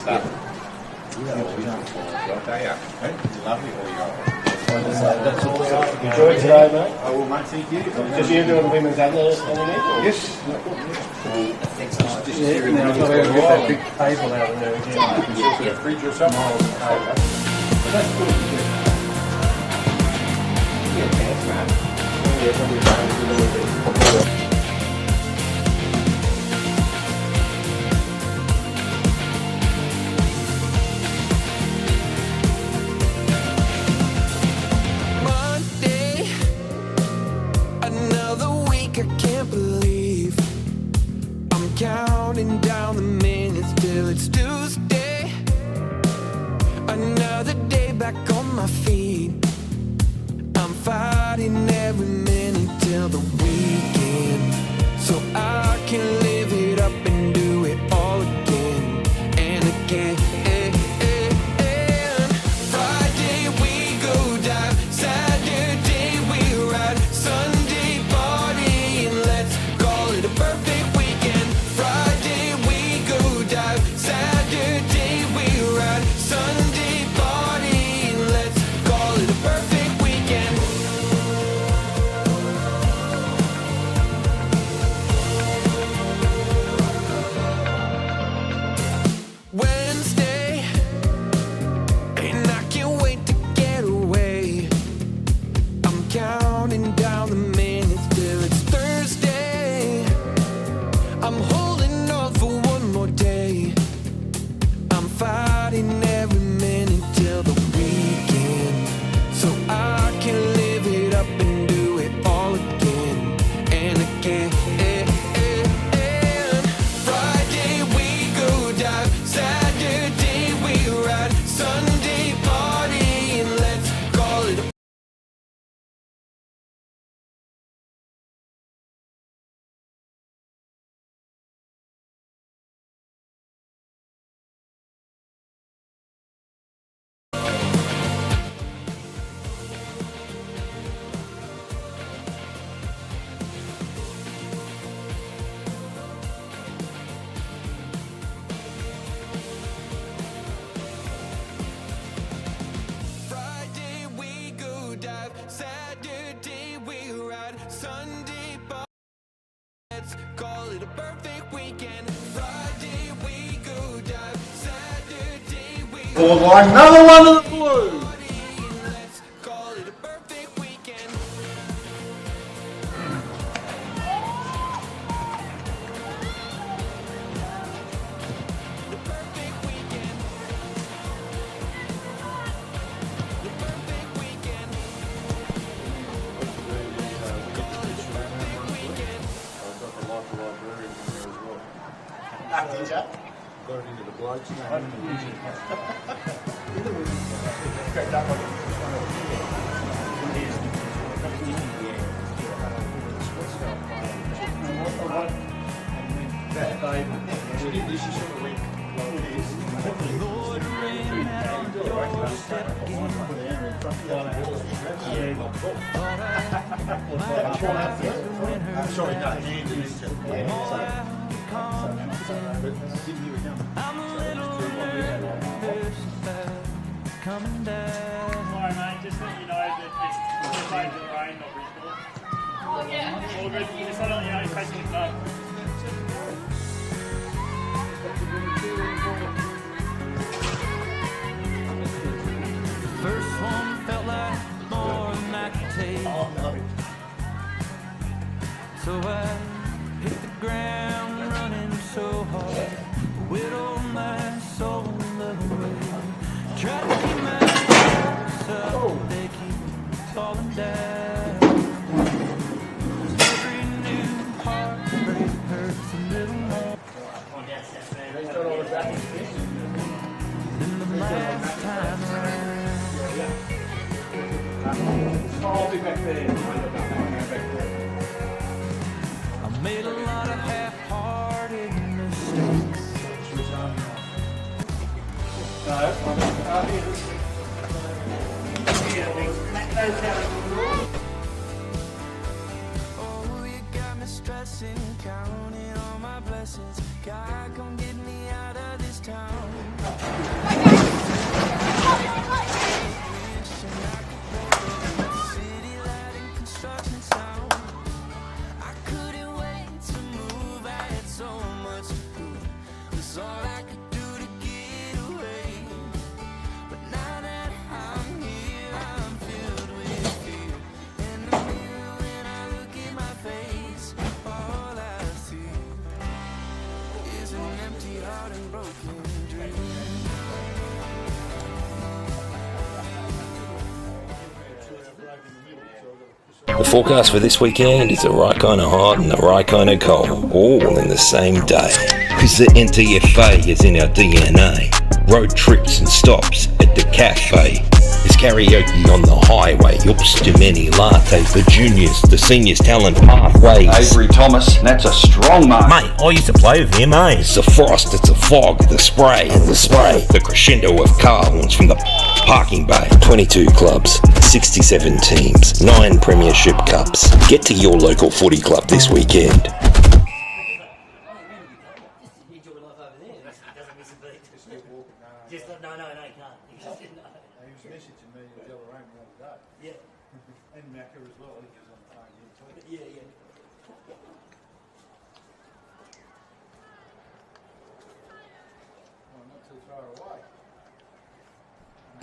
Stuff. Lovely all year. That's all. Enjoy today, mate. I will, mate. Thank you. Just you doing women's underneath? Yes. Just here. Now I've got to get that big table out of there again. Yeah, fridge or something. But that's good. Yeah, thanks, man. Yeah, probably a little bit. Counting down the minutes till it's Tuesday. Another day back on my feet. I'm fighting every minute till the weekend, so I can live it up and do it all again and again. Friday we go dive, Saturday we ride, Sunday party, and let's call it a perfect weekend. Friday we go dive, Saturday we ride, Sunday party, and let's call it a perfect weekend. Wednesday, and I can't wait to get away. I'm counting down the minutes till it's Thursday. I'm holding on for one more day. I'm fighting every minute till the weekend, so I can live it up and do it all again and again. Friday we go dive, Saturday we ride, Sunday party, and let's call it a Friday we go dive, Saturday we ride, Sunday party, let's call it a perfect weekend. Friday we go dive, Saturday we Another one of the blue. party, let's call it a perfect weekend. The perfect weekend. The perfect weekend. Call it a perfect weekend. I've got the local librarian in there as well. Did you? Got it into the blokes now. This is sort of week like this. Sorry, no, Coming down. Sorry mate, just let you know that it's playing Deloraine, not Bridgeport. Oh yeah. All good, just let you know, facing the club. First one felt like more than I could take. So I hit the ground running so hard, whittled my soul away. Tried to keep my hopes up, they keep falling down. Every new heartbreak hurts a little more than the last time around. I'll be back there. I made a lot of half-hearted mistakes. Oh, you got me stressing, counting all my blessings. God, come get me out of this this town. City light and construction sound. I couldn't wait to move. I had so much to prove. It's all I could do to get away. But now that I'm here, I'm filled with fear. In the mirror, when I look at my face, all I see is an empty heart and broken dreams. The forecast for this weekend is the right kind of hot and the right kind of cold, all in the same day. Cause the NTFA is in our DNA. Road trips and stops at the cafe. There's karaoke on the highway. Oops, too many lattes. The juniors, the seniors, talent pathways. Avery Thomas, that's a strong mark. Mate, I used to play with him, eh? It's the frost, it's the fog, the spray and the spray. The crescendo of car horns from the parking bay. 22 clubs, 67 teams, 9 premiership cups. Get to your local footy club this weekend. No, you can't. He was messaging me at Deloraine the other day. Yeah. And Macca as well, I think he was on the phone here too. Yeah. Oh, not too far away. I'm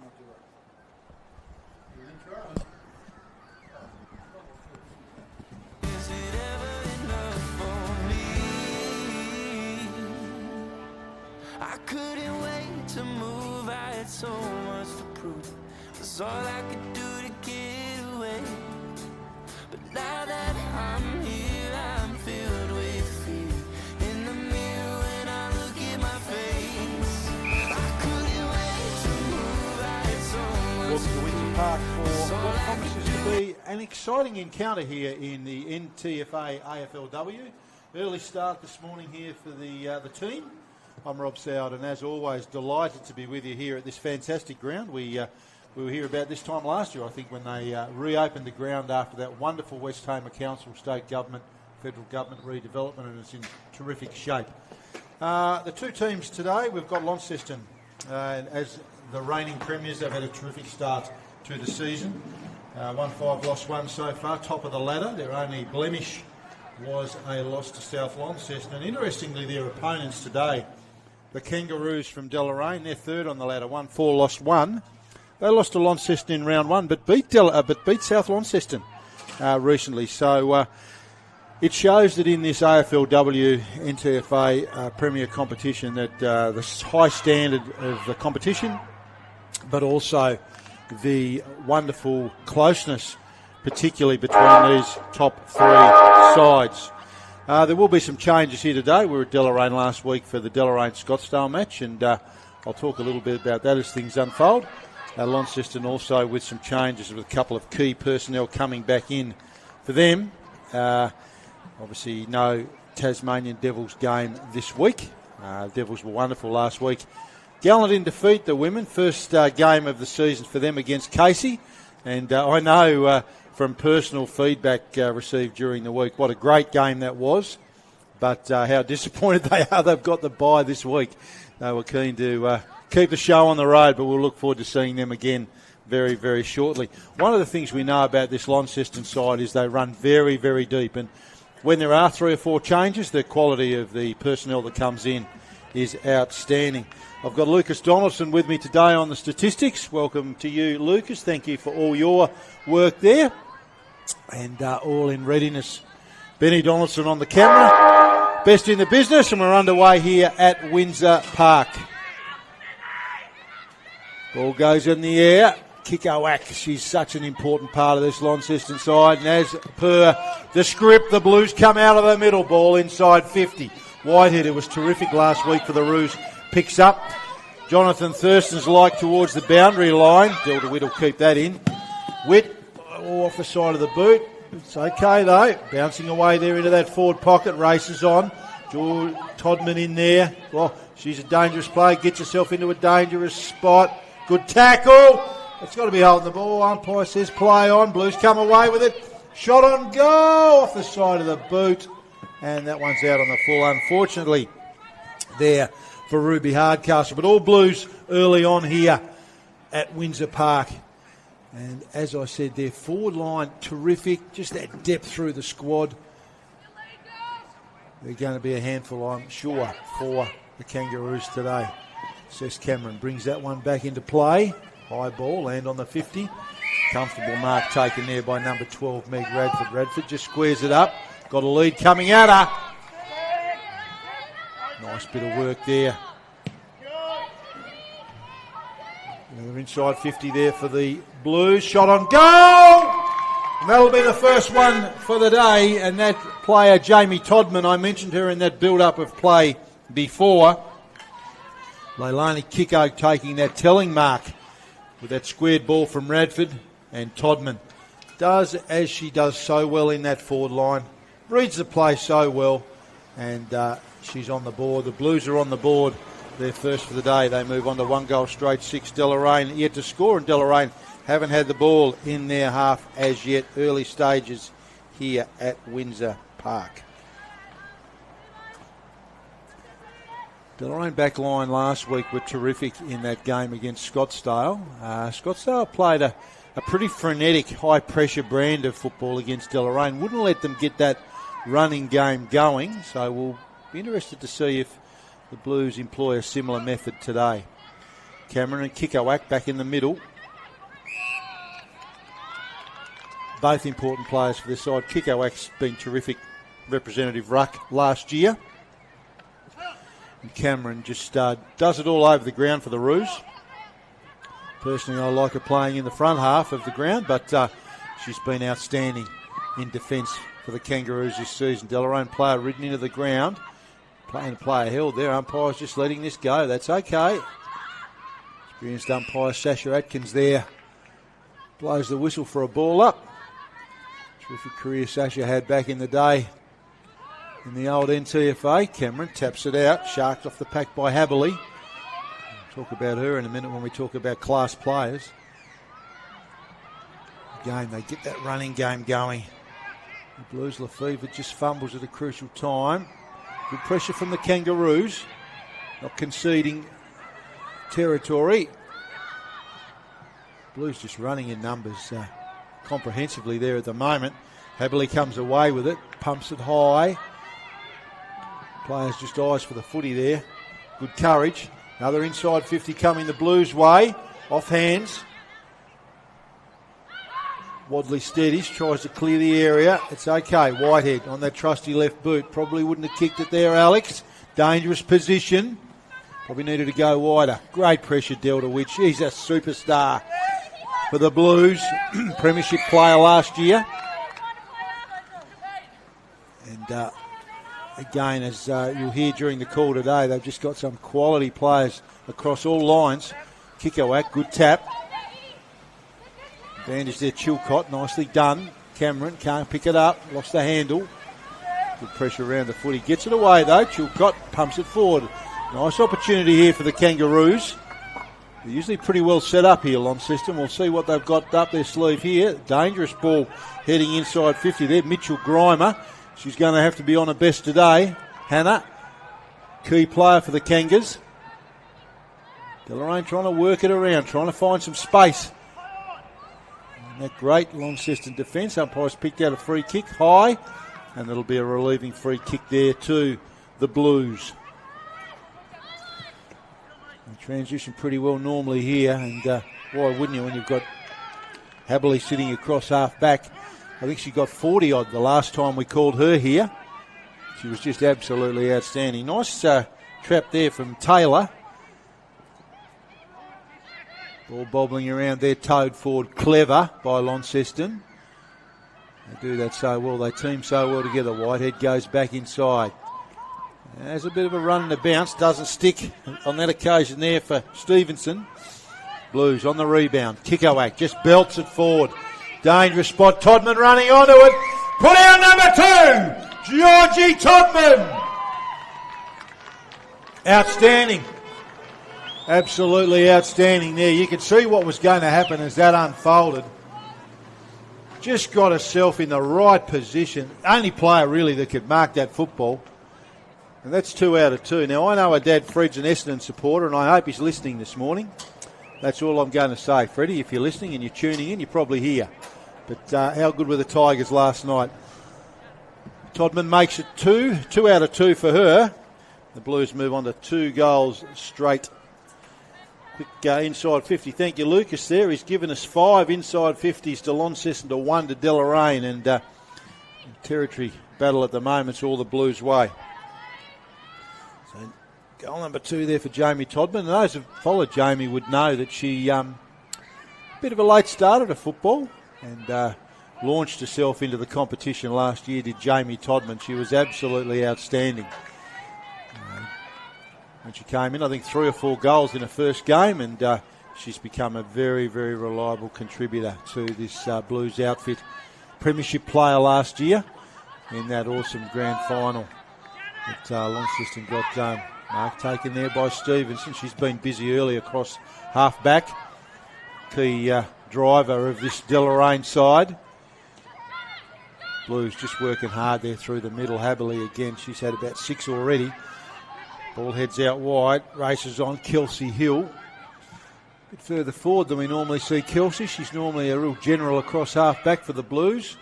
not too late. You in Charlie? Is it ever enough for me? I couldn't wait to move. I had so much to prove. It's all I could do to get away. But now that I'm here, I'm filled with fear. In the mirror, when I look at my face, I couldn't wait to move. I had so much Welcome to Windsor Park for what promises to be an exciting encounter here in the NTFA AFLW. Early start this morning here for the team. I'm Rob Soward, and as always, delighted to be with you here at this fantastic ground. We were here about this time last year, I think, when they reopened the ground after that wonderful West Hamer Council, state government, federal government redevelopment, and it's in terrific shape. The two teams today, we've got Launceston as the reigning premiers. They've had a terrific start to the season. 1-5, lost 1 so far, top of the ladder. Their only blemish was a loss to South Launceston. And interestingly, their opponents today, the Kangaroos from Deloraine, they're third on the ladder, 1-4, lost 1. They lost to Launceston in round 1, but beat South Launceston recently. So it shows that in this AFLW NTFA Premier competition that the high standard of the competition, but also the wonderful closeness, particularly between these top 3 sides. There will be some changes here today. We were at Deloraine last week for the Deloraine-Scottsdale match, and I'll talk a little bit about that as things unfold. Launceston also with some changes with a couple of key personnel coming back in for them. Obviously no Tasmanian Devils game this week. Devils were wonderful last week. Gallant in defeat, the women. First game of the season for them against Casey. And I know from personal feedback received during the week what a great game that was. But how disappointed they are they've got the bye this week. They were keen to keep the show on the road, but we'll look forward to seeing them again very, very shortly. One of the things we know about this Launceston side is they run very, very deep. And when there are 3 or 4 changes, the quality of the personnel that comes in is outstanding. I've got Lucas Donaldson with me today on the statistics. Welcome to you, Lucas. Thank you for all your work there. And all in readiness. Benny Donaldson on the camera. Best in the business, and we're underway here at Windsor Park. Ball goes in the air. Kikoak, she's such an important part of this Launceston side. And as per the script, the Blues come out of the middle. Ball inside 50. Whitehead, who was terrific last week for the Roos, picks up. Jonathan Thurston's like towards the boundary line. Delta Witt will keep that in. Witt off the side of the boot. It's okay though. Bouncing away there into that forward pocket. Races on. George Todman in there. Well, she's a dangerous player. Gets herself into a dangerous spot. Good tackle. It's got to be holding the ball. Umpire says play on. Blues come away with it. Shot on goal off the side of the boot. And that one's out on the full. Unfortunately, there for Ruby Hardcastle. But all Blues early on here at Windsor Park. And as I said, their forward line, terrific. Just that depth through the squad. They're going to be a handful, I'm sure, for the Kangaroos today. Seth Cameron brings that one back into play. High ball, land on the 50. Comfortable mark taken there by number 12, Meg Radford. Radford just squares it up. Got a lead coming at her. Nice bit of work there. Another inside 50 there for the Blues. Shot on goal! And that'll be the first one for the day. And that player, Jamie Todman, I mentioned her in that build-up of play before. Leilani Kiko taking that telling mark with that squared ball from Radford. And Todman does as she does so well in that forward line. Reads the play so well. And she's on the board. The Blues are on the board. They're first for the day. They move on to 1 goal straight, 6 Deloraine yet to score. And Deloraine haven't had the ball in their half as yet. Early stages here at Windsor Park. Deloraine back line last week were terrific in that game against Scottsdale. Scottsdale played a pretty frenetic, high-pressure brand of football against Deloraine. Wouldn't let them get that running game going. So we'll be interested to see if the Blues employ a similar method today. Cameron and Kikowak back in the middle. Both important players for this side. Kikowak's been terrific representative ruck last year. And Cameron just does it all over the ground for the Roos. Personally, I like her playing in the front half of the ground, but she's been outstanding in defence for the Kangaroos this season. Deloraine player ridden into the ground. Playing player held there. Umpire's just letting this go. That's okay. Experienced umpire Sasha Atkins there. Blows the whistle for a ball up. Terrific career Sasha had back in the day in the old NTFA. Cameron taps it out. Sharked off the pack by Haberley. We'll talk about her in a minute when we talk about class players. Again, they get that running game going. The Blues, Lefevre just fumbles at a crucial time. Good pressure from the Kangaroos. Not conceding territory. Blues just running in numbers comprehensively there at the moment. Haberley comes away with it. Pumps it high. Players just eyes for the footy there. Good courage. Another inside 50 coming the Blues' way. Off hands. Wadley steadies, tries to clear the area. It's okay. Whitehead on that trusty left boot. Probably wouldn't have kicked it there, Alex. Dangerous position. Probably needed to go wider. Great pressure, Delta Witch. He's a superstar for the Blues. Premiership player last year. And again, as you'll hear during the call today, they've just got some quality players across all lines. Kikowak, good tap. Bandage there, Chilcott, nicely done. Cameron can't pick it up, lost the handle. Good pressure around the foot. He gets it away though. Chilcott pumps it forward. Nice opportunity here for the Kangaroos. They're usually pretty well set up here, Launceston. We'll see what they've got up their sleeve here. Dangerous ball heading inside 50 there. Mitchell Grimer. She's going to have to be on her best today. Hannah, key player for the Kangas. Deloraine trying to work it around, trying to find some space. And that great Launceston defence. Umpires picked out a free kick high, and it'll be a relieving free kick there to the Blues. They transition pretty well normally here, and why wouldn't you when you've got Haberley sitting across half back? I think she got 40 odd the last time we called her here. She was just absolutely outstanding. Nice trap there from Taylor. Ball bobbling around there, towed forward, clever by Launceston. They do that so well, they team so well together. Whitehead goes back inside. There's a bit of a run and a bounce, doesn't stick on that occasion there for Stevenson. Blues on the rebound. Kikowak just belts it forward. Dangerous spot. Todman running onto it. Put out number 2, Georgie Todman. Outstanding. Absolutely outstanding there. You could see what was going to happen as that unfolded. Just got herself in the right position. Only player really that could mark that football. And that's 2 out of 2. Now, I know her dad, Fred's an Essendon supporter, and I hope he's listening this morning. That's all I'm going to say, Freddie. If you're listening and you're tuning in, you're probably here. But how good were the Tigers last night? Todman makes it 2 out of 2 for her. The Blues move on to 2 goals straight. Quick inside 50. Thank you, Lucas, there. He's given us 5 inside 50s to Launceston to 1 to Deloraine. And territory battle at the moment, it's all the Blues' way. So goal number 2 there for Jamie Todman. And those who followed Jamie would know that she a bit of a late starter to football and launched herself into the competition last year, did Jamie Todman. She was absolutely outstanding. When she came in, I think 3 or 4 goals in her first game, and she's become a very, very reliable contributor to this Blues outfit. Premiership player last year in that awesome grand final that Launceston got mark taken there by Stevenson. She's been busy early across half-back. Key driver of this Deloraine side. Blues just working hard there through the middle. Haberly again, she's had about 6 already. Ball heads out wide, races on Kelsey Hill. A bit further forward than we normally see Kelsey. She's normally a real general across half-back for the Blues.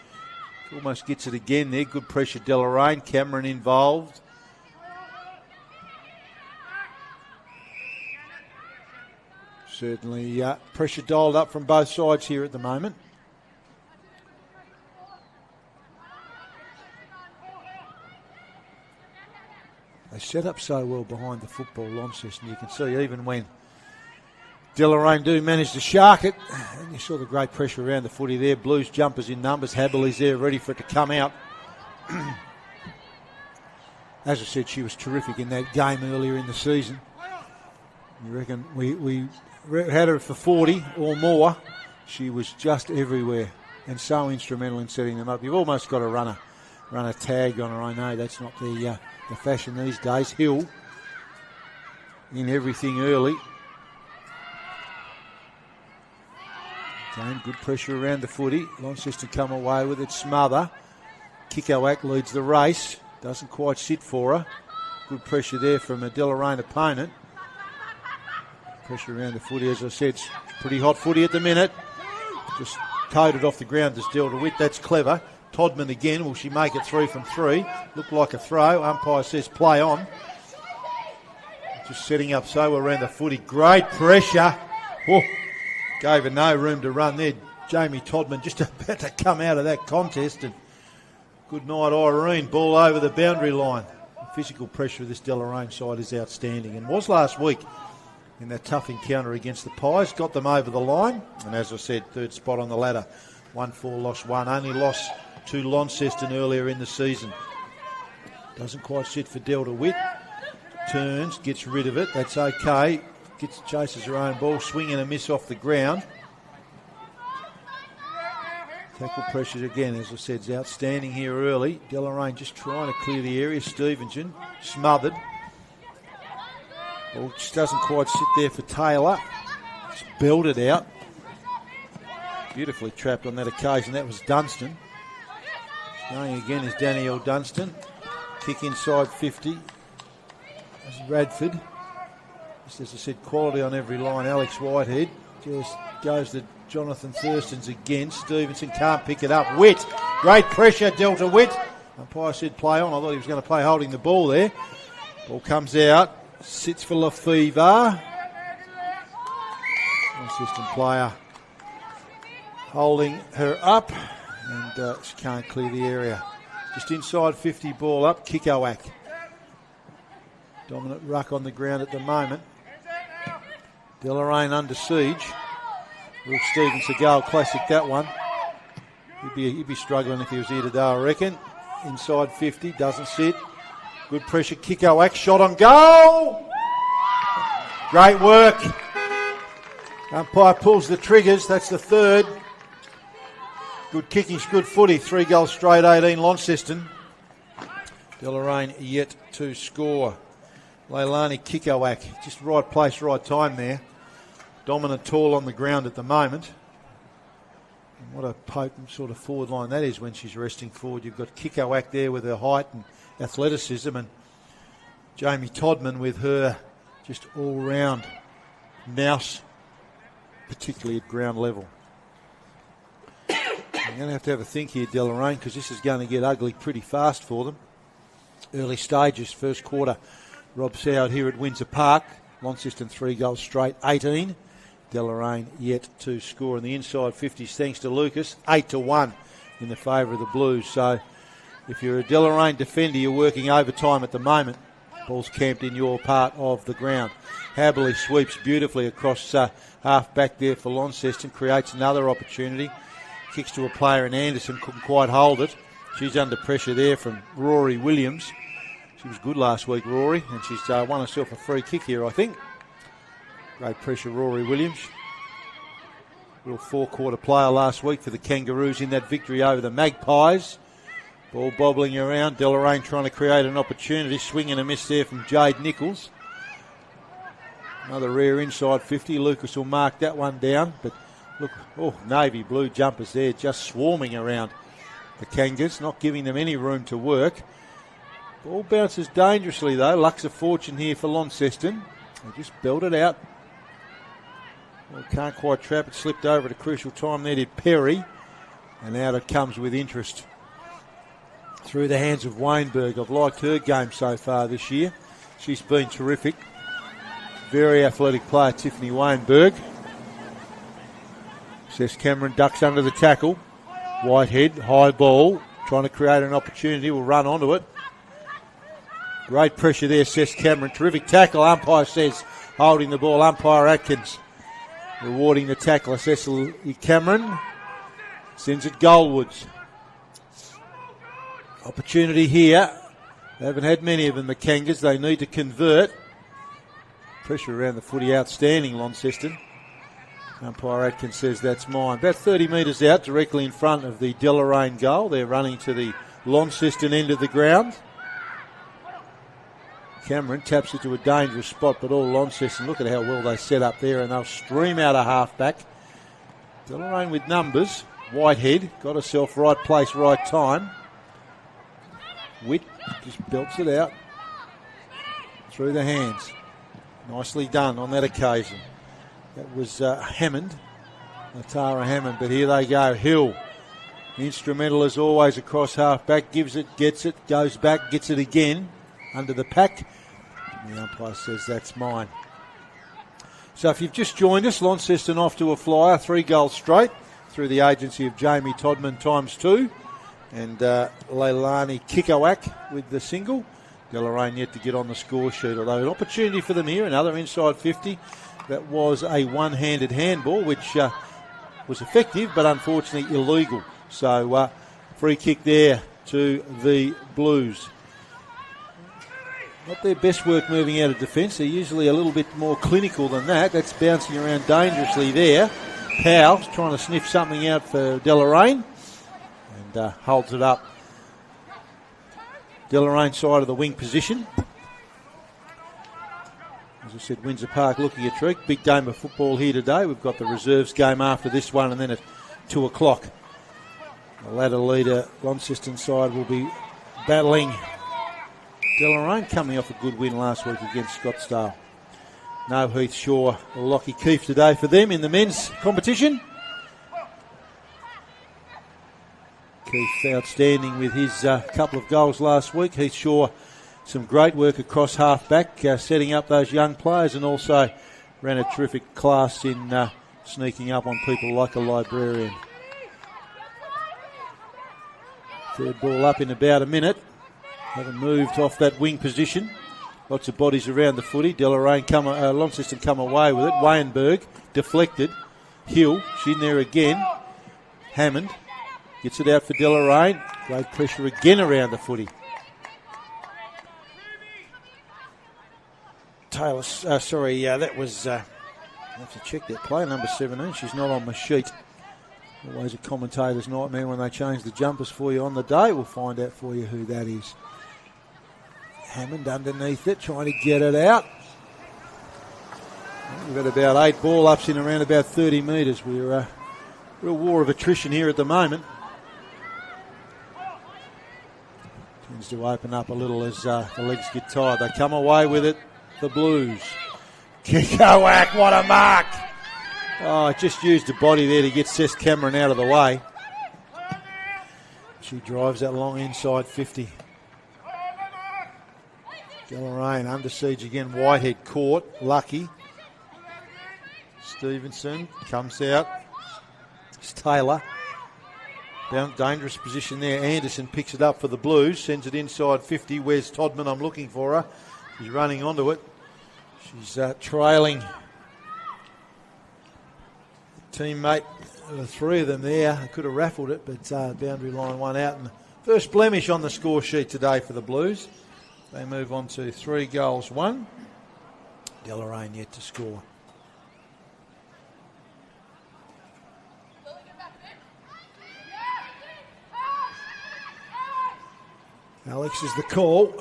Almost gets it again there. Good pressure, Deloraine. Cameron involved. Certainly pressure dialed up from both sides here at the moment. They set up so well behind the football, Launceston. You can see even when Deloraine do manage to shark it, and you saw the great pressure around the footy there. Blues jumpers in numbers. Haberly's there ready for it to come out. As I said, she was terrific in that game earlier in the season. You reckon we had her for 40 or more. She was just everywhere and so instrumental in setting them up. You've almost got to run a tag on her. I know that's not the fashion these days. Hill in everything early. Again, good pressure around the footy. Launceston come away with it. Smother. Kikowak leads the race. Doesn't quite sit for her. Good pressure there from a Deloraine opponent. Pressure around the footy, as I said, it's pretty hot footy at the minute. Just toted off the ground to Del DeWitt. That's clever. Todman again. Will she make it 3 from 3? Looked like a throw. Umpire says play on. Just setting up so around the footy. Great pressure. Oh, gave her no room to run there. Jamie Todman just about to come out of that contest. And good night, Irene. Ball over the boundary line. The physical pressure of this Deloraine side is outstanding, and was last week in that tough encounter against the Pies. Got them over the line. And as I said, 3rd spot on the ladder. 1-4, lost 1. Only lost to Launceston earlier in the season. Doesn't quite sit for Del DeWitt. Turns, gets rid of it. That's okay. Chases her own ball. Swing and a miss off the ground. Tackle pressure again, as I said, is outstanding here early. Deloraine just trying to clear the area. Stevenson smothered. Ball just doesn't quite sit there for Taylor. Just belted out. Beautifully trapped on that occasion. That was Dunstan. Going again is Danielle Dunstan. Kick inside 50. That's Radford. Just as I said, quality on every line. Alex Whitehead just goes to Jonathan Thurston's again. Stevenson can't pick it up. Witt. Great pressure, Delta Witt. Umpire said play on. I thought he was going to play holding the ball there. Ball comes out. Sits for Lefevre. Assistant player holding her up. And she can't clear the area. Just inside 50, ball up. Kikowak. Dominant ruck on the ground at the moment. Deloraine under siege. Will Stevens a goal, classic that one. He'd be struggling if he was here today, I reckon. Inside 50, doesn't sit. Good pressure, Kikowak, shot on goal! Great work. Umpire pulls the triggers, that's the 3rd. Good kicking, good footy, 3 goals straight, 18 Launceston. Deloraine yet to score. Leilani Kikowak, just right place, right time there. Dominant tall on the ground at the moment. And what a potent sort of forward line that is when she's resting forward. You've got Kikowak there with her height and athleticism, and Jamie Todman with her just all-round nous, particularly at ground level. I'm going to have a think here, Deloraine, because this is going to get ugly pretty fast for them. Early stages, first quarter. Rob Soward here at Windsor Park. Launceston 3 goals straight, 18. Deloraine yet to score in the inside 50s thanks to Lucas. 8-1 in the favour of the Blues. So if you're a Deloraine defender, you're working overtime at the moment. Ball's camped in your part of the ground. Haberley sweeps beautifully across half back there for Launceston. Creates another opportunity. Kicks to a player and Anderson couldn't quite hold it. She's under pressure there from Rory Williams. She was good last week, Rory, and she's won herself a free kick here, I think. Great pressure, Rory Williams. Real four-quarter player last week for the Kangaroos in that victory over the Magpies. Ball bobbling around. Deloraine trying to create an opportunity. Swing and a miss there from Jade Nichols. Another rare inside 50. Lucas will mark that one down. But look, navy blue jumpers there just swarming around the Kangas, not giving them any room to work. Ball bounces dangerously though. Luck's of fortune here for Launceston. They just belt it out. Well, can't quite trap it. Slipped over at a crucial time there, did Perry. And out it comes with interest. Through the hands of Wainberg. I've liked her game so far this year. She's been terrific. Very athletic player, Tiffany Wainberg. Seth Cameron ducks under the tackle. Whitehead, high ball, trying to create an opportunity, will run onto it. Great pressure there, Seth Cameron. Terrific tackle, umpire says, holding the ball. Umpire Atkins rewarding the tackler, Cecil Cameron. Sends it goalwards. Opportunity here. They haven't had many of them, the Kangas. They need to convert. Pressure around the footy, outstanding, Launceston. Umpire Atkins says that's mine. About 30 metres out, directly in front of the Deloraine goal. They're running to the Launceston end of the ground. Cameron taps it to a dangerous spot, but all Launceston, look at how well they set up there, and they'll stream out a half-back. Deloraine with numbers. Whitehead got herself right place, right time. Witt just belts it out through the hands. Nicely done on that occasion. That was Hammond, Tara Hammond, but here they go. Hill, instrumental as always across half-back, gives it, gets it, goes back, gets it again, under the pack. And the umpire says that's mine. So if you've just joined us, Launceston off to a flyer, 3 goals straight through the agency of Jamie Todman ×2. And Leilani Kikowak with the single. Deloraine yet to get on the score sheet, although an opportunity for them here, another inside 50. That was a one-handed handball, which was effective, but unfortunately illegal. So free kick there to the Blues. Not their best work moving out of defence. They're usually a little bit more clinical than that. That's bouncing around dangerously there. Powell's trying to sniff something out for Deloraine. And holds it up. Deloraine side of the wing position. As I said, Windsor Park looking a treat. Big game of football here today. We've got the reserves game after this one, and then at 2 o'clock. The ladder leader, Launceston side, will be battling Deloraine, coming off a good win last week against Scottsdale. No Heath Shaw or Lockie Keefe today for them in the men's competition. Keefe outstanding with his couple of goals last week. Heath Shaw, some great work across half-back, setting up those young players, and also ran a terrific class in sneaking up on people like a librarian. Third ball up in about a minute. Haven't moved off that wing position. Lots of bodies around the footy. Launceston come away with it. Wainberg deflected. Hill, she's in there again. Hammond gets it out for Deloraine. Great pressure again around the footy. Taylor, that was, I have to check that play, number 17. She's not on my sheet. Always a commentator's nightmare when they change the jumpers for you on the day. We'll find out for you who that is. Hammond underneath it, trying to get it out. We've got about 8 ball-ups in around about 30 metres. We're a real war of attrition here at the moment. Begins to open up a little as the legs get tired. They come away with it, the Blues. Kikoak, what a mark! Oh, just used the body there to get Seth Cameron out of the way. She drives that long inside 50. Deloraine under siege again. Whitehead caught. Lucky. Stevenson comes out. It's Taylor. Down dangerous position there. Anderson picks it up for the Blues. Sends it inside 50. Where's Todman? I'm looking for her. She's running onto it. She's trailing teammate. There were three of them there. They could have raffled it, but boundary line one out. And first blemish on the score sheet today for the Blues. They move on to 3 goals, 1. Deloraine yet to score. Alex is the call.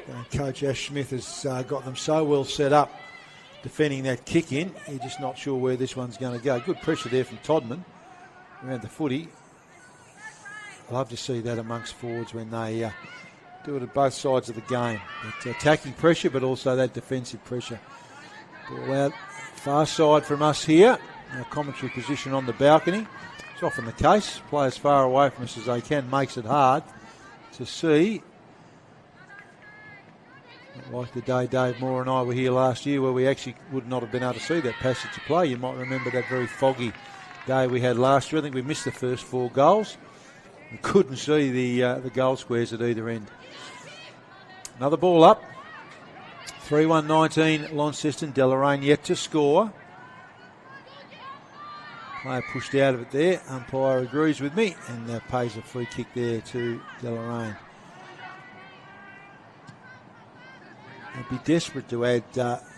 And Coach Ash Smith has got them so well set up defending that kick in. You're just not sure where this one's going to go. Good pressure there from Todman around the footy. I love to see that amongst forwards when they do it at both sides of the game. That attacking pressure, but also that defensive pressure. Ball out far side from us here. Our commentary position on the balcony. It's often the case. Play as far away from us as they can. Makes it hard to see. Not like the day Dave Moore and I were here last year where we actually would not have been able to see that passage of play. You might remember that very foggy day we had last year. I think we missed the first 4 goals. We couldn't see the goal squares at either end. Another ball up. 3-1-19 Launceston. Deloraine yet to score. Player pushed out of it there. Umpire agrees with me and pays a free kick there to Deloraine. They'd be desperate to add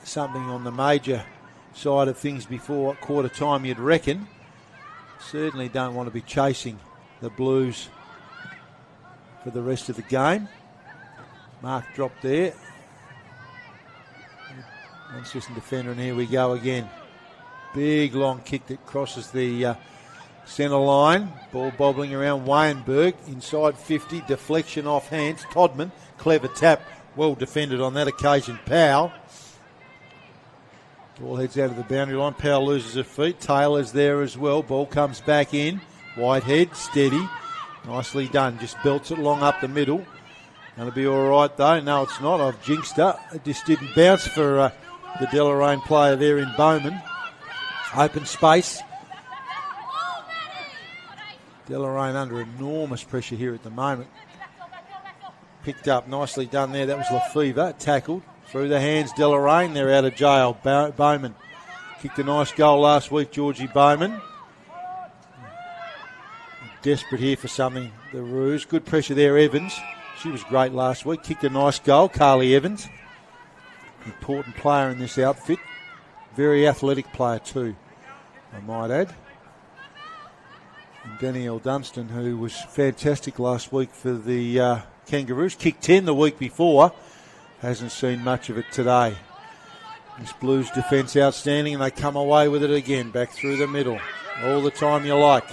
something on the major side of things before quarter time, you'd reckon. Certainly don't want to be chasing the Blues for the rest of the game. Mark dropped there. Consistent defender, and here we go again. Big long kick that crosses the centre line. Ball bobbling around. Wayenberg inside 50. Deflection off hands. Todman, clever tap. Well defended on that occasion. Powell. Ball heads out of the boundary line. Powell loses her feet. Taylor's there as well. Ball comes back in. Whitehead, steady. Nicely done. Just belts it long up the middle. Going to be all right though. No, it's not. I've jinxed her. It just didn't bounce for the Deloraine player there in Bowman. Open space. Deloraine under enormous pressure here at the moment. Picked up, nicely done there. That was Lefevre, tackled. Through the hands, Deloraine. They're out of jail. Bowman kicked a nice goal last week, Georgie Bowman. Desperate here for something, the Roos. Good pressure there, Evans. She was great last week. Kicked a nice goal, Carly Evans. Important player in this outfit. Very athletic player too, I might add. And Danielle Dunstan, who was fantastic last week for the Kangaroos. Kicked 10 the week before. Hasn't seen much of it today. This Blues defence outstanding, and they come away with it again. Back through the middle. All the time you like.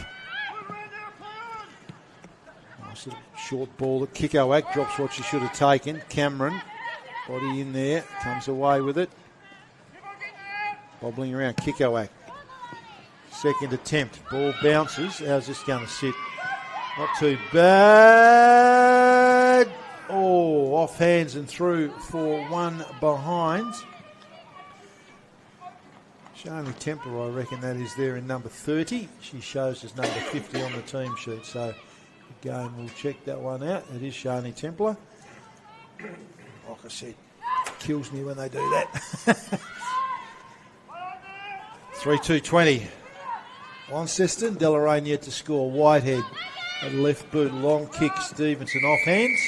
Nice little short ball that Kikoak drops what she should have taken. Cameron, body in there, comes away with it. Bobbling around, Kikoak. Second attempt. Ball bounces. How's this going to sit? Not too bad. Oh, off hands and through for one behind. Shani Templer, I reckon that is there in number 30. She shows us number 50 on the team sheet. So again, we'll check that one out. It is Shani Templer. Like I said, kills me when they do that. 3-2-20. Launceston, Deloraine yet to score. Whitehead at left boot, long kick. Stevenson off hands.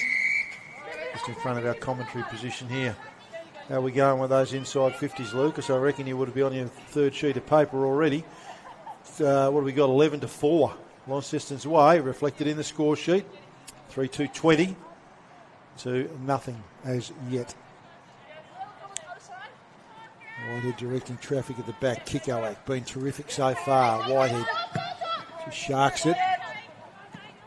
Just in front of our commentary position here. How are we going with those inside 50s, Lucas? I reckon you would be on your third sheet of paper already. What have we got? 11-4. Launceston's way, reflected in the score sheet. 3-2-20 to nothing as yet. Whitehead directing traffic at the back. Kikoak been terrific so far. Whitehead just sharks it.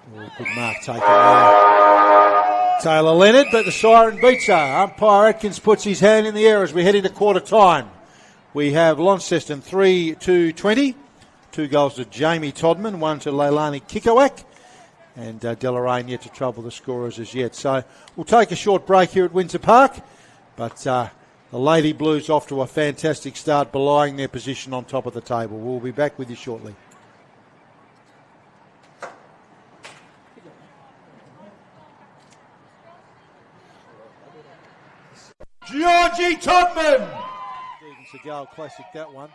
Oh, good mark taken there. Taylor Leonard, but the siren beats her. Umpire Atkins puts his hand in the air as we head into quarter time. We have Launceston 3-20. 2 goals to Jamie Todman, 1 to Leilani Kikowak. And Deloraine yet to trouble the scorers as yet. So we'll take a short break here at Windsor Park. But the Lady Blues off to a fantastic start, belying their position on top of the table. We'll be back with you shortly. Georgie Todman! Stephen Seagal classic, that one.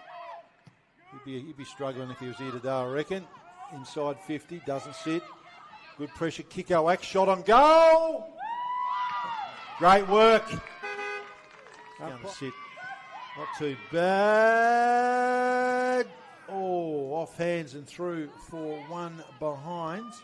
He'd be struggling if he was here today, I reckon. Inside 50, doesn't sit. Good pressure, Kikowak, shot on goal! Great work. Going to sit. Not too bad. Oh, off hands and through for one behind.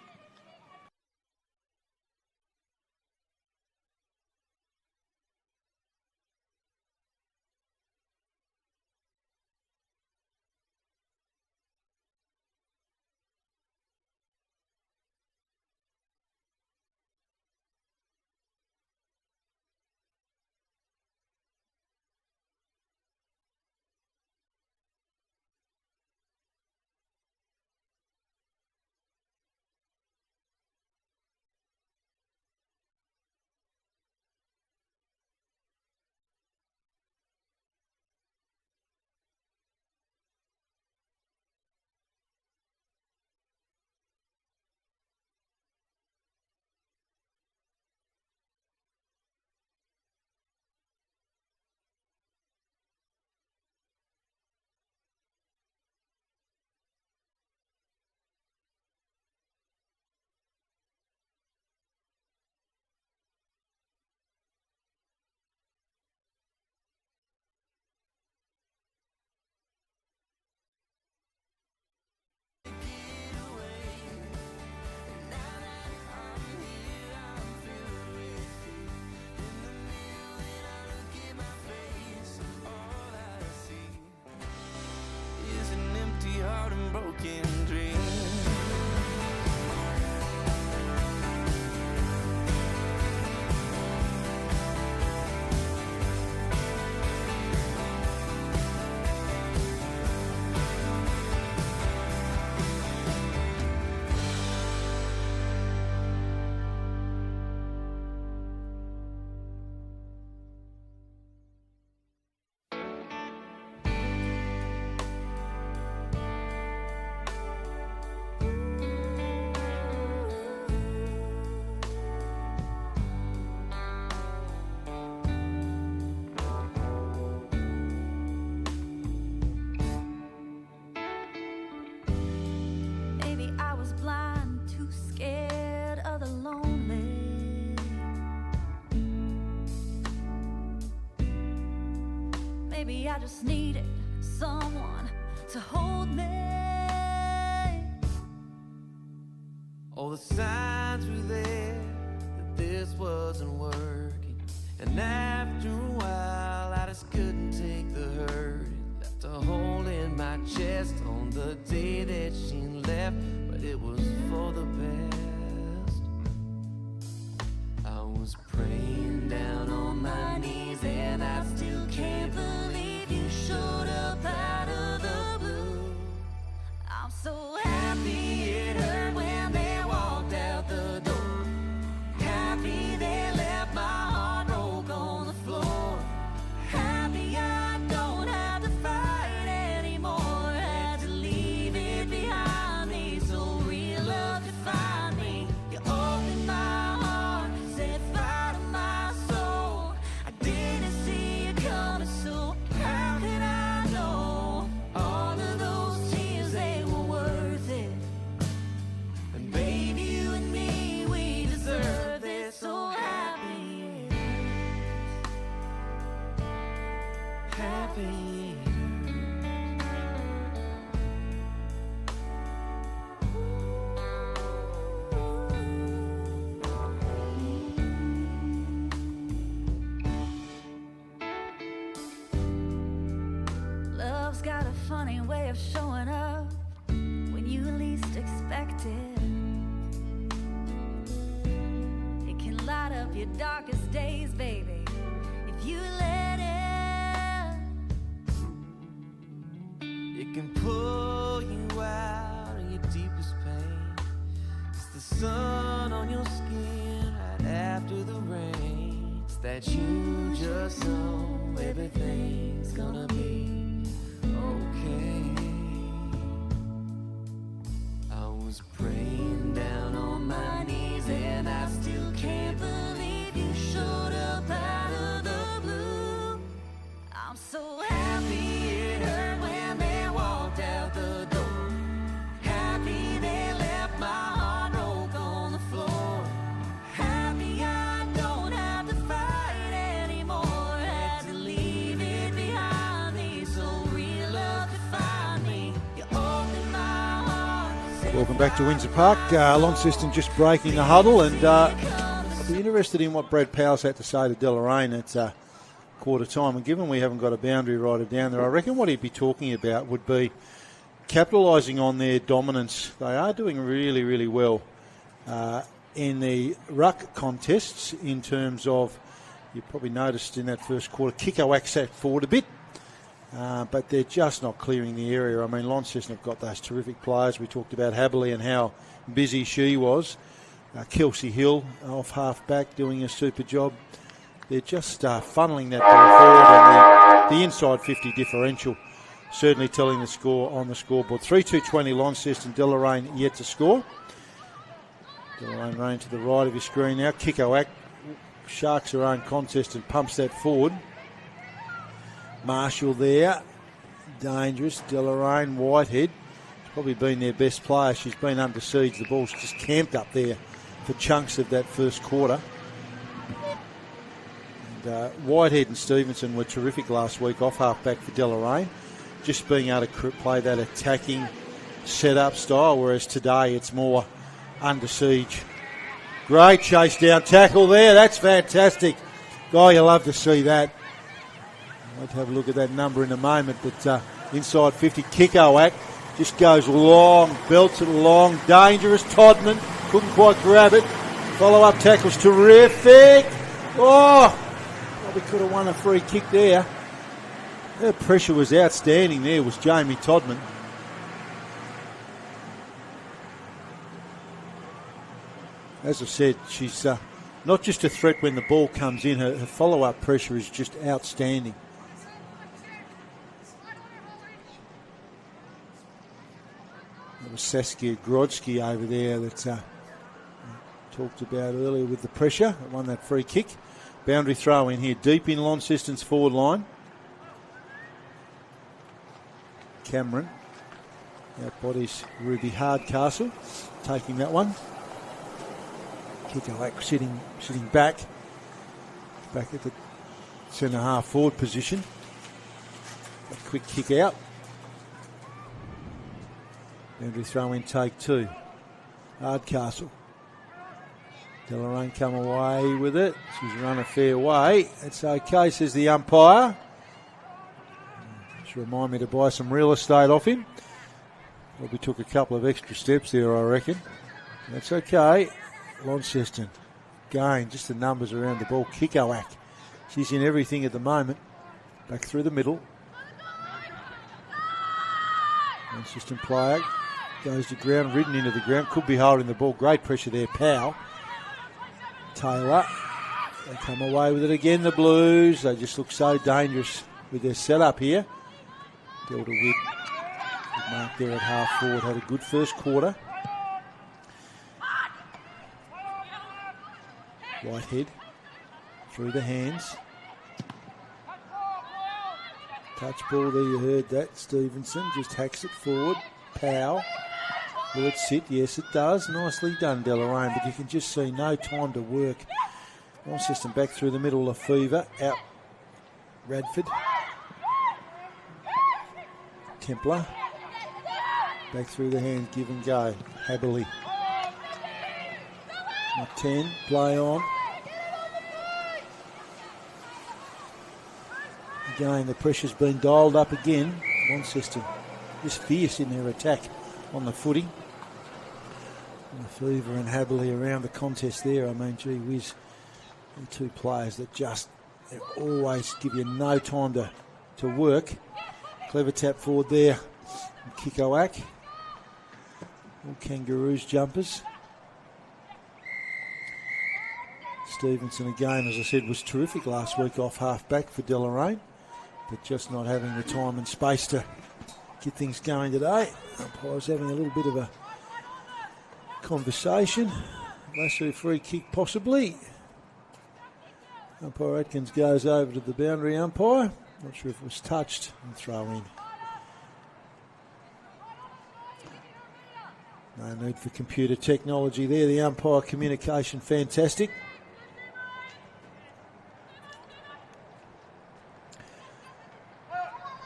Maybe I just needed someone to hold me. All the signs were there that this wasn't working, and after a while I just couldn't take the hurt. Left a hole in my chest on the day that she left, but it was for the best. I was praying down on my knees, and I still can't believe you showed up out of the blue. I'm so happy it hurt when they walked out the door. Happy they left my heart broke on the floor. Happy I don't have to fight anymore. Had to leave it behind me so real love could find me. You opened my heart, set fire to my soul. I didn't see you coming, so how could I know? All of those tears, they were worth it. And baby, you and me, we deserve this. So happy it is. Happy it is. Love's got a funny way of showing up when you least expect it. light up your darkest days, baby, if you let it. It can pull you out of your deepest pain. It's the sun on your skin right after the rain. It's that you just know everything's gonna be okay. I was praying down on my knees and I still can't believe you showed up out of the blue. I'm so happy it hurt when they walked out the door. Happy they left my heart broke on the floor. Happy I don't have to fight anymore. Had to leave it behind me, so real love defined me. You opened my heart. Welcome back to Windsor Park. Launceston just breaking the huddle, and I'll be interested in what Brad Powell's had to say to Deloraine at quarter time. And given we haven't got a boundary rider down there, I reckon what he'd be talking about would be capitalising on their dominance. They are doing really, really well in the ruck contests in terms of, you probably noticed in that first quarter, Kiko sat forward a bit. But they're just not clearing the area. I mean, Launceston have got those terrific players. We talked about Haberley and how busy she was. Kelsey Hill off half-back doing a super job. They're just funneling that ball forward, and the inside 50 differential certainly telling the score on the scoreboard. 3-2-20 Launceston, Deloraine yet to score. Deloraine running to the right of your screen now. Kiko sharks her own contest and pumps that forward. Marshall there, dangerous. Deloraine, Whitehead, she's probably been their best player. She's been under siege. The ball's just camped up there for chunks of that first quarter. And Whitehead and Stevenson were terrific last week off half-back for Deloraine, just being able to play that attacking set-up style, whereas today it's more under siege. Great chase down tackle there. That's fantastic. Guy, you love to see that. I'll have a look at that number in a moment, but inside 50, Kiko just goes long, belts it along, dangerous. Todman couldn't quite grab it. Follow-up tackle's terrific. Oh, probably could have won a free kick there. Her pressure was outstanding there, was Jamie Todman. As I said, she's not just a threat when the ball comes in, her follow-up pressure is just outstanding. There was Saskia Grodzki over there that talked about earlier with the pressure. Won that free kick. Boundary throw in here, deep in Launceston's forward line. Cameron outbodies Ruby Hardcastle, taking that one. Kiko sitting back at the centre half forward position. A quick kick out. Boundary throw in, take two. Hardcastle. Deloraine come away with it. She's run a fair way. It's okay, says the umpire. Just remind me to buy some real estate off him. Probably took a couple of extra steps there, I reckon. That's okay. Launceston. Again, just the numbers around the ball. Kiko she's in everything at the moment. Back through the middle. Launceston player goes to ground, ridden into the ground. Could be holding the ball. Great pressure there. Powell. Taylor. They come away with it again, the Blues. They just look so dangerous with their setup here. Delta Witt, good mark there at half forward. Had a good first quarter. Whitehead through the hands. Touch ball there, you heard that. Stevenson just hacks it forward. Powell. Will it sit? Yes, it does. Nicely done, Deloraine, but you can just see no time to work. Launceston back through the middle of Fever. Out Radford. Templar. Back through the hands, give and go. Haberley. 10, play on. Again, the pressure's been dialed up again. Launceston just fierce in their attack on the footing. And Fever and Haberley around the contest there. I mean, gee whiz. And two players that just always give you no time to work. Clever tap forward there. Kikoak. All Kangaroos jumpers. Stevenson again, as I said, was terrific last week off half-back for Deloraine, but just not having the time and space to get things going today. Umpire's having a little bit of a conversation. Lasso free kick possibly. Umpire Atkins goes over to the boundary umpire. Not sure if it was touched, and throw in. No need for computer technology there. The umpire communication fantastic.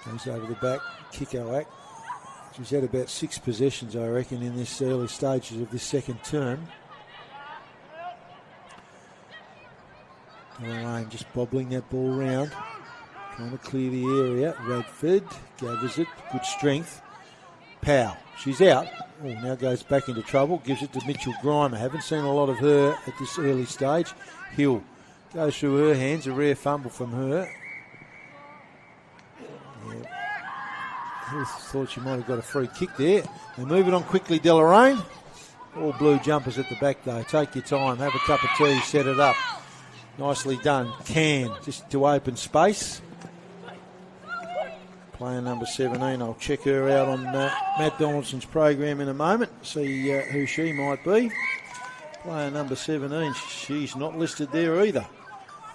Goes over the back, Kikoak. She's had about 6 possessions, I reckon, in this early stages of this second term. Deloraine just bobbling that ball round, trying to clear the area. Radford gathers it, good strength. Powell, she's out. Oh, now goes back into trouble, gives it to Mitchell Grimer. Haven't seen a lot of her at this early stage. Hill goes through her hands, a rare fumble from her. Thought she might have got a free kick there. They move it on quickly, Deloraine. All blue jumpers at the back though. Take your time, have a cup of tea, set it up. Nicely done. Can, just to open space. Player number 17, I'll check her out on Matt Donaldson's program in a moment, see who she might be. Player number 17, she's not listed there either.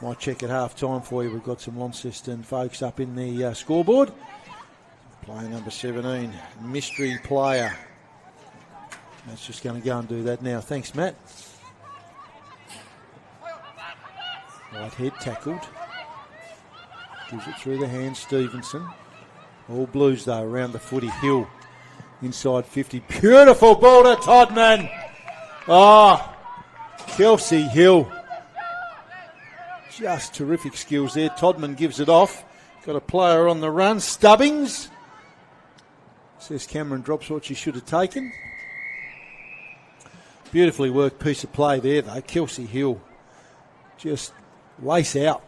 Might check at half time for you. We've got some Launceston folks up in the scoreboard. Player number 17, mystery player. That's just going to go and do that now. Thanks, Matt. Whitehead tackled. Gives it through the hands, Stevenson. All blues though, around the footy. Hill, inside 50. Beautiful ball to Todman. Oh, Kelsey Hill. Just terrific skills there. Todman gives it off. Got a player on the run. Stubbings. Says Cameron drops what she should have taken. Beautifully worked piece of play there though. Kelsey Hill just lace out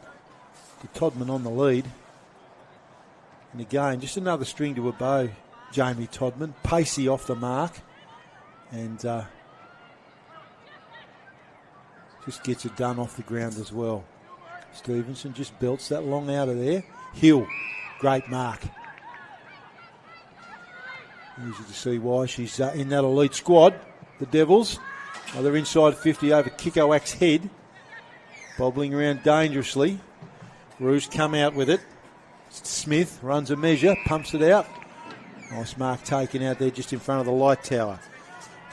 to Todman on the lead. And again, just another string to a bow, Jamie Todman. Pacey off the mark. And just gets it done off the ground as well. Stevenson just belts that long out of there. Hill, great mark. Easy to see why she's in that elite squad. The Devils. They're inside 50 over Kikoak's head. Bobbling around dangerously. Roos come out with it. Smith runs a measure, pumps it out. Nice mark taken out there just in front of the light tower.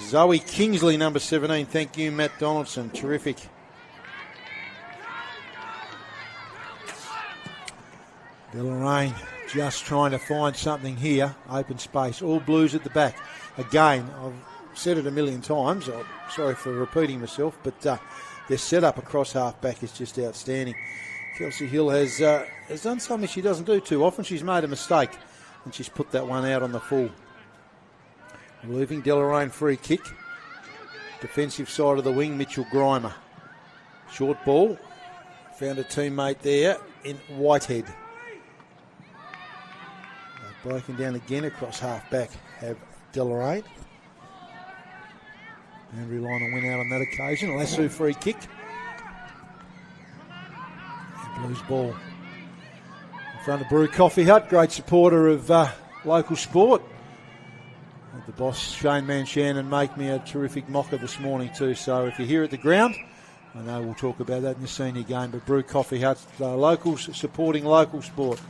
Zoe Kingsley, number 17. Thank you, Matt Donaldson. Terrific. Deloraine just trying to find something here. Open space. All blues at the back. Again, I've said it a million times. I'm sorry for repeating myself, but their setup across half-back is just outstanding. Kelsey Hill has done something she doesn't do too often. She's made a mistake, and she's put that one out on the full. Leaving Deloraine free kick. Defensive side of the wing, Mitchell Grimer. Short ball. Found a teammate there in Whitehead. They're breaking down again across half-back. Have Deloraine. Boundary line went out on that occasion. Lasso free kick. Blues ball in front of Brew Coffee Hut, great supporter of local sport. Had the boss Shane Manshannon make me a terrific mocker this morning too, so if you're here at the ground, I know we'll talk about that in the senior game, but Brew Coffee Hut, locals supporting local sport.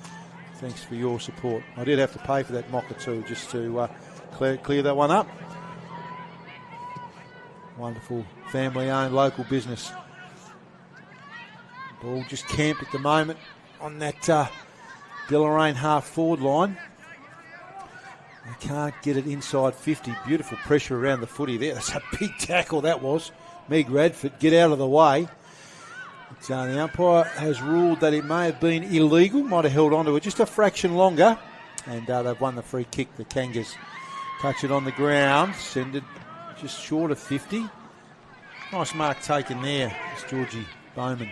Thanks for your support. I did have to pay for that mocker too, just to clear that one up. Wonderful family-owned local business. Ball just camped at the moment on that Deloraine half-forward line. They can't get it inside 50. Beautiful pressure around the footy there. That's a big tackle that was. Meg Radford, get out of the way. But, the umpire has ruled that it may have been illegal. Might have held on to it just a fraction longer. And they've won the free kick. The Kangas touch it on the ground. Send it just short of 50. Nice mark taken there. It's Georgie Bowman.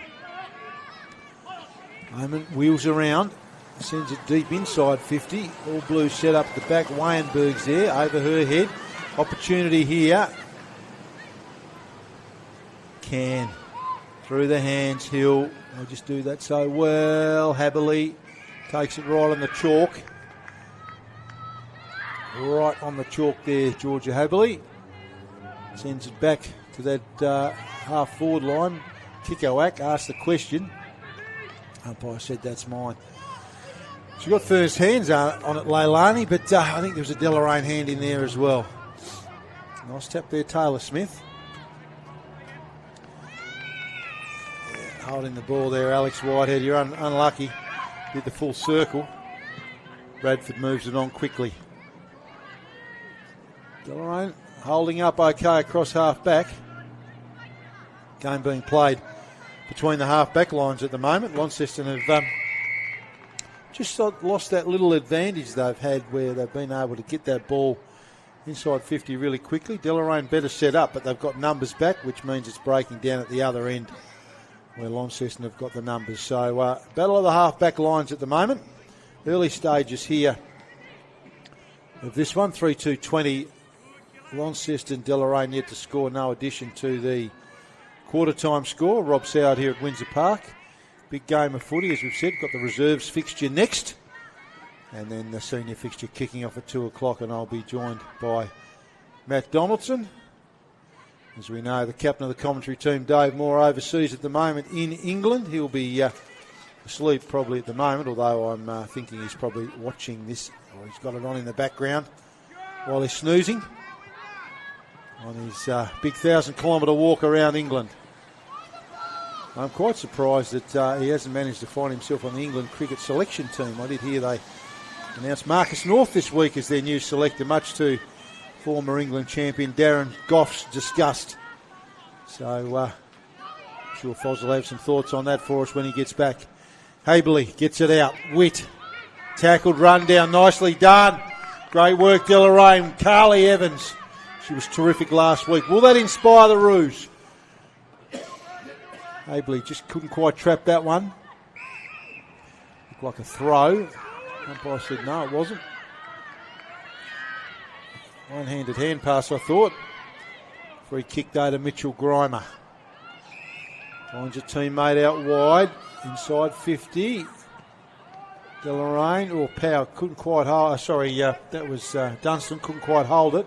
Moment wheels around, sends it deep inside 50. All blue set up at the back. Wayenberg's there over her head. Opportunity here. Can through the hands. Hill. They just do that so well. Haberley takes it right on the chalk. Right on the chalk there, Georgia Haberley. Sends it back to that half forward line. Kikoak asked the question. Umpire said that's mine. She got first hands on it, Leilani, but I think there was a Deloraine hand in there as well. Nice tap there, Taylor Smith. Yeah, holding the ball there, Alex Whitehead. You're unlucky. Did the full circle. Bradford moves it on quickly. Deloraine holding up okay across half back. Game being played between the half back lines at the moment. Launceston have just lost that little advantage they've had where they've been able to get that ball inside 50 really quickly. Deloraine better set up, but they've got numbers back, which means it's breaking down at the other end where Launceston have got the numbers. So battle of the half back lines at the moment. Early stages here of this one. 3-2-20. Launceston, Deloraine yet to score. No addition to the quarter time score. Rob Soward here at Windsor Park. Big game of footy, as we've said. Got the reserves fixture next. And then the senior fixture kicking off at 2 o'clock. And I'll be joined by Matt Donaldson. As we know, the captain of the commentary team, Dave Moore, overseas at the moment in England. He'll be asleep probably at the moment, although I'm thinking he's probably watching this, or he's got it on in the background while he's snoozing on his big 1,000-kilometre walk around England. I'm quite surprised that he hasn't managed to find himself on the England cricket selection team. I did hear they announced Marcus North this week as their new selector, much to former England champion Darren Goff's disgust. So I'm sure Foz will have some thoughts on that for us when he gets back. Haberley gets it out. Witt tackled, run down, nicely done. Great work, Deloraine. Carly Evans. She was terrific last week. Will that inspire the Roos? Haberley just couldn't quite trap that one. Looked like a throw. Umpire said no, it wasn't. One-handed hand pass, I thought. Free kick though to Mitchell Grimer. Finds a teammate out wide. Inside 50. Deloraine, or Power couldn't quite hold. That was Dunstan, couldn't quite hold it.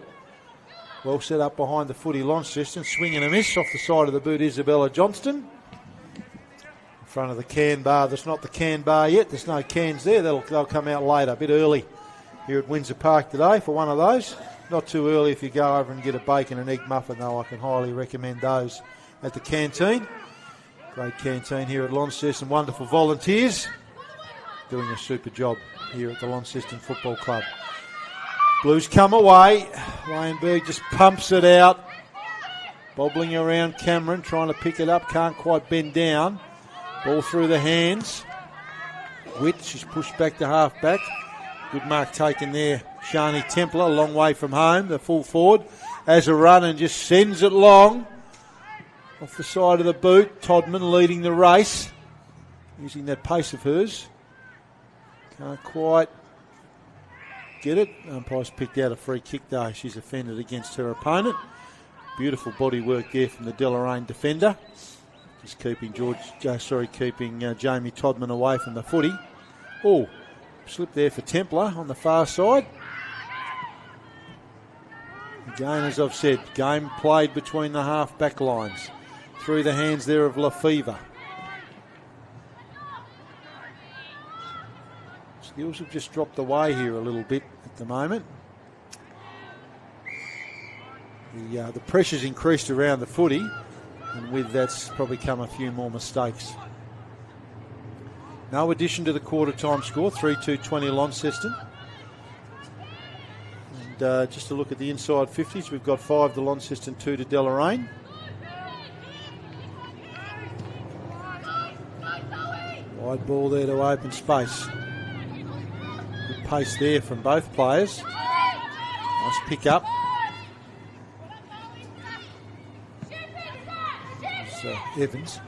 Well set up behind the footy, Launceston. Swing and a miss off the side of the boot, Isabella Johnston. In front of the can bar. That's not the can bar yet. There's no cans there. They'll come out later, a bit early here at Windsor Park today for one of those. Not too early if you go over and get a bacon and egg muffin, though. I can highly recommend those at the canteen. Great canteen here at Launceston. Wonderful volunteers doing a super job here at the Launceston Football Club. Blues come away. Wayenberg just pumps it out. Bobbling around Cameron, trying to pick it up. Can't quite bend down. Ball through the hands. Witt, she's pushed back to half back. Good mark taken there. Shani Templar, a long way from home. The full forward has a run and just sends it long. Off the side of the boot. Todman leading the race. Using that pace of hers. Can't quite get it. Umpire's picked out a free kick though. She's offended against her opponent. Beautiful body work there from the Deloraine defender. Just keeping Jamie Todman away from the footy. Oh, slip there for Templar on the far side. Again, as I've said, game played between the half back lines. Through the hands there of Lefevre. Skills have just dropped away here a little bit at the moment. The pressure's increased around the footy, and with that's probably come a few more mistakes. No addition to the quarter time score, 3-2-20 Launceston. And just to look at the inside 50s, we've got 5 to Launceston, 2 to Deloraine. Wide ball there to open space. Good pace there from both players. Nice pick up. So Evans,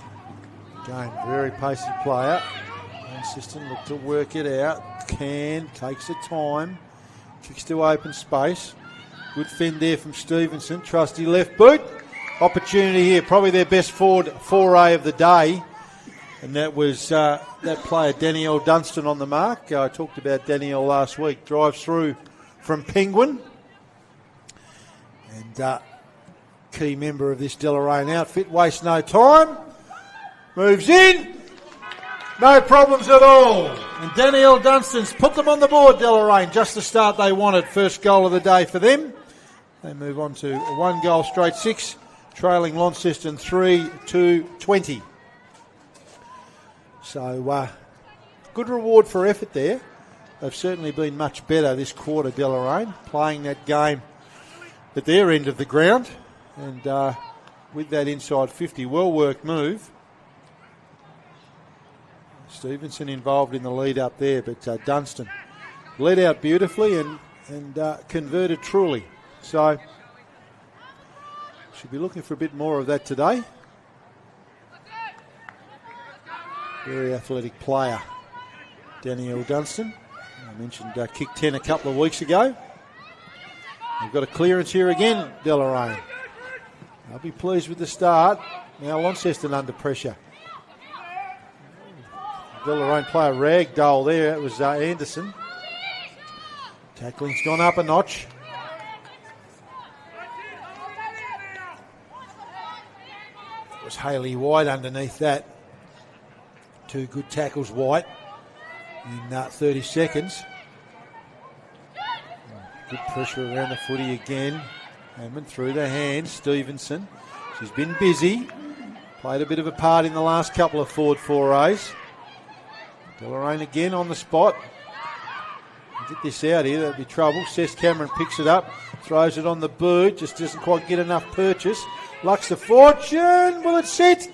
again, very pacey player. Launceston look to work it out. Takes the time. Kicks to open space. Good fend there from Stevenson. Trusty left boot. Opportunity here. Probably their best forward foray of the day. And that was that player, Danielle Dunstan, on the mark. I talked about Danielle last week. Drives through from Penguin. And key member of this Deloraine outfit. Waste no time. Moves in. No problems at all. And Danielle Dunstan's put them on the board, Deloraine. Just the start they wanted. First goal of the day for them. They move on to a 1 goal straight 6, trailing Launceston 3-20. So, good reward for effort there. They've certainly been much better this quarter, Deloraine, playing that game at their end of the ground. And with that inside 50, well-worked move. Stevenson involved in the lead up there, but Dunstan led out beautifully and converted truly. So, should be looking for a bit more of that today. Very athletic player, Danielle Dunstan. I mentioned kick 10 a couple of weeks ago. We've got a clearance here again, Deloraine. I'll be pleased with the start. Now Launceston under pressure. Deloraine player ragdoll there. It was Anderson. Tackling's gone up a notch. It was Hayley White underneath that. 2 good tackles, White, in 30 seconds. Good pressure around the footy again. Hammond through the hands. Stevenson. She's been busy. Played a bit of a part in the last couple of forward forays. Deloraine again on the spot. Get this out here, that'd be trouble. Seth Cameron picks it up, throws it on the boot, just doesn't quite get enough purchase. Lux to fortune, will it sit?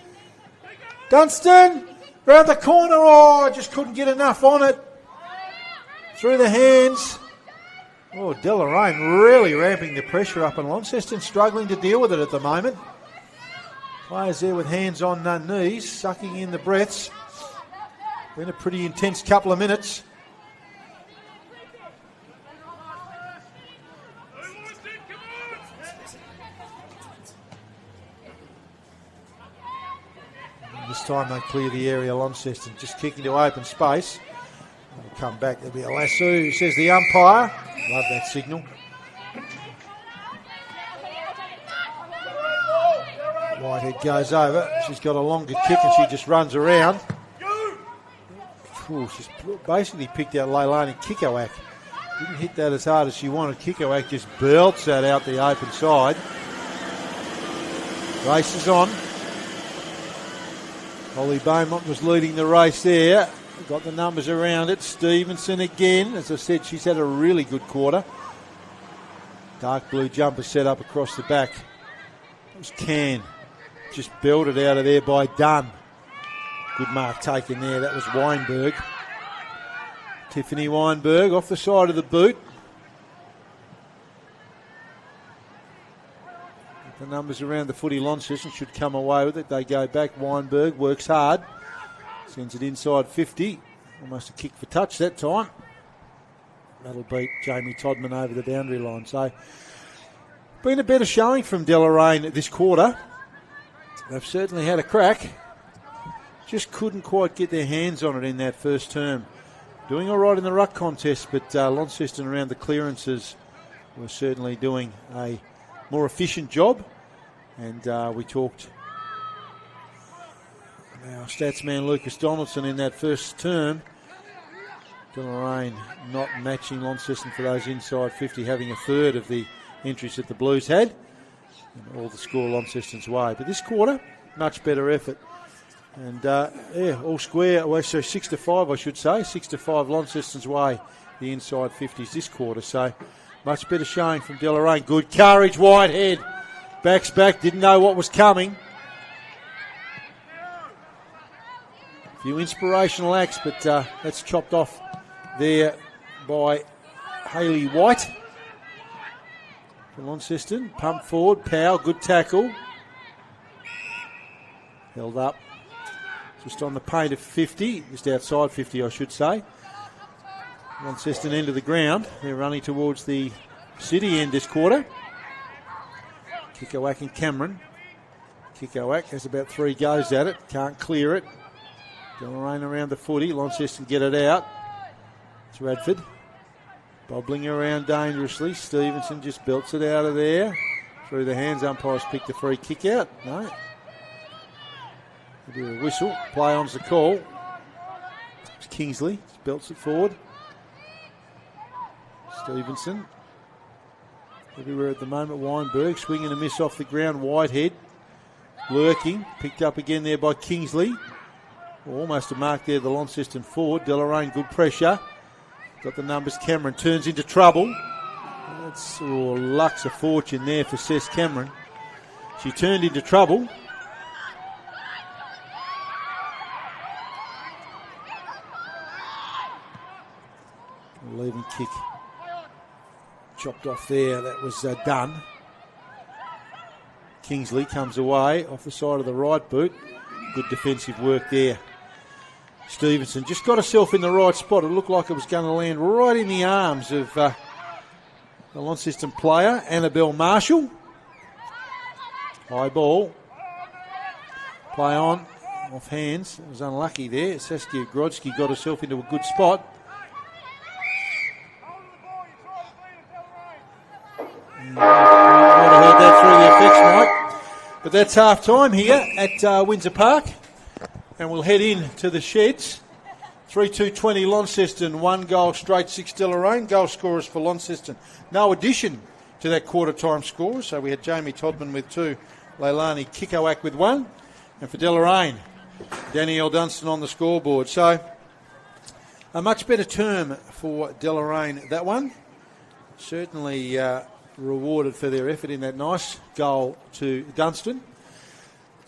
Dunstan, round the corner, oh, just couldn't get enough on it. Through the hands. Oh, Deloraine really ramping the pressure up, and Launceston struggling to deal with it at the moment. Players there with hands on knees, sucking in the breaths. Been a pretty intense couple of minutes. And this time they clear the area, Launceston just kicking to open space. They'll come back, there'll be a lasso, says the umpire. Love that signal. Whitehead goes over, she's got a longer kick and she just runs around. Ooh, she's basically picked out Leilani Kikowak. Didn't hit that as hard as she wanted. Kikowak just belts that out the open side. Race is on. Holly Beaumont was leading the race there. Got the numbers around it. Stevenson again. As I said, she's had a really good quarter. Dark blue jumper set up across the back. It was Can. Just belted out of there by Dunn. Good mark taken there. That was Weinberg. Tiffany Weinberg off the side of the boot. The numbers around the footy, Launceston should come away with it. They go back. Weinberg works hard. Sends it inside 50. Almost a kick for touch that time. That'll beat Jamie Todman over the boundary line. So, been a better showing from Deloraine this quarter. They've certainly had a crack. Just couldn't quite get their hands on it in that first term. Doing all right in the ruck contest, but Launceston around the clearances were certainly doing a more efficient job. And we talked our stats man Lucas Donaldson in that first term. Deloraine not matching Launceston for those inside 50, having a third of the entries that the Blues had. And all the score Launceston's way. But this quarter, much better effort. And, all square. Well, so 6-5, I should say. 6-5 Launceston's way, the inside 50s this quarter. So, much better showing from Deloraine. Good courage, Whitehead. Backs back, didn't know what was coming. A few inspirational acts, but that's chopped off there by Hayley White. From Launceston, pump forward, Powell, good tackle. Held up. just on the paint of 50, just outside 50, I should say. Launceston end of the ground. They're running towards the city end this quarter. Kikowak and Cameron. Kikowak has about 3 goes at it, can't clear it. Deloraine around the footy. Launceston get it out. It's Radford. Bobbling around dangerously. Stevenson just belts it out of there. Through the hands, umpires picked the free kick out. No. They do a whistle. Play on's the call. It's Kingsley. Just belts it forward. Stevenson. Everywhere at the moment. Weinberg swinging a miss off the ground. Whitehead lurking. Picked up again there by Kingsley. Almost a mark there, the Launceston forward. Deloraine, good pressure. Got the numbers. Cameron turns into trouble. That's luck's a fortune there for Cess Cameron. She turned into trouble. Leaving kick. Chopped off there. That was done. Kingsley comes away off the side of the right boot. Good defensive work there. Stevenson just got herself in the right spot. It looked like it was going to land right in the arms of the Launceston player, Annabelle Marshall. High ball. Play on. Off hands. It was unlucky there. Saskia Grodsky got herself into a good spot. Might have heard that through the effects, Mike. But that's half time here at Windsor Park. And we'll head in to the sheds. 3-2-20 Launceston, 1 goal straight, 6 Deloraine. Goal scorers for Launceston. No addition to that quarter time score. So we had Jamie Todman with 2, Leilani Kikowak with 1. And for Deloraine, Danielle Dunstan on the scoreboard. So a much better term for Deloraine, that one. Certainly rewarded for their effort in that nice goal to Dunstan.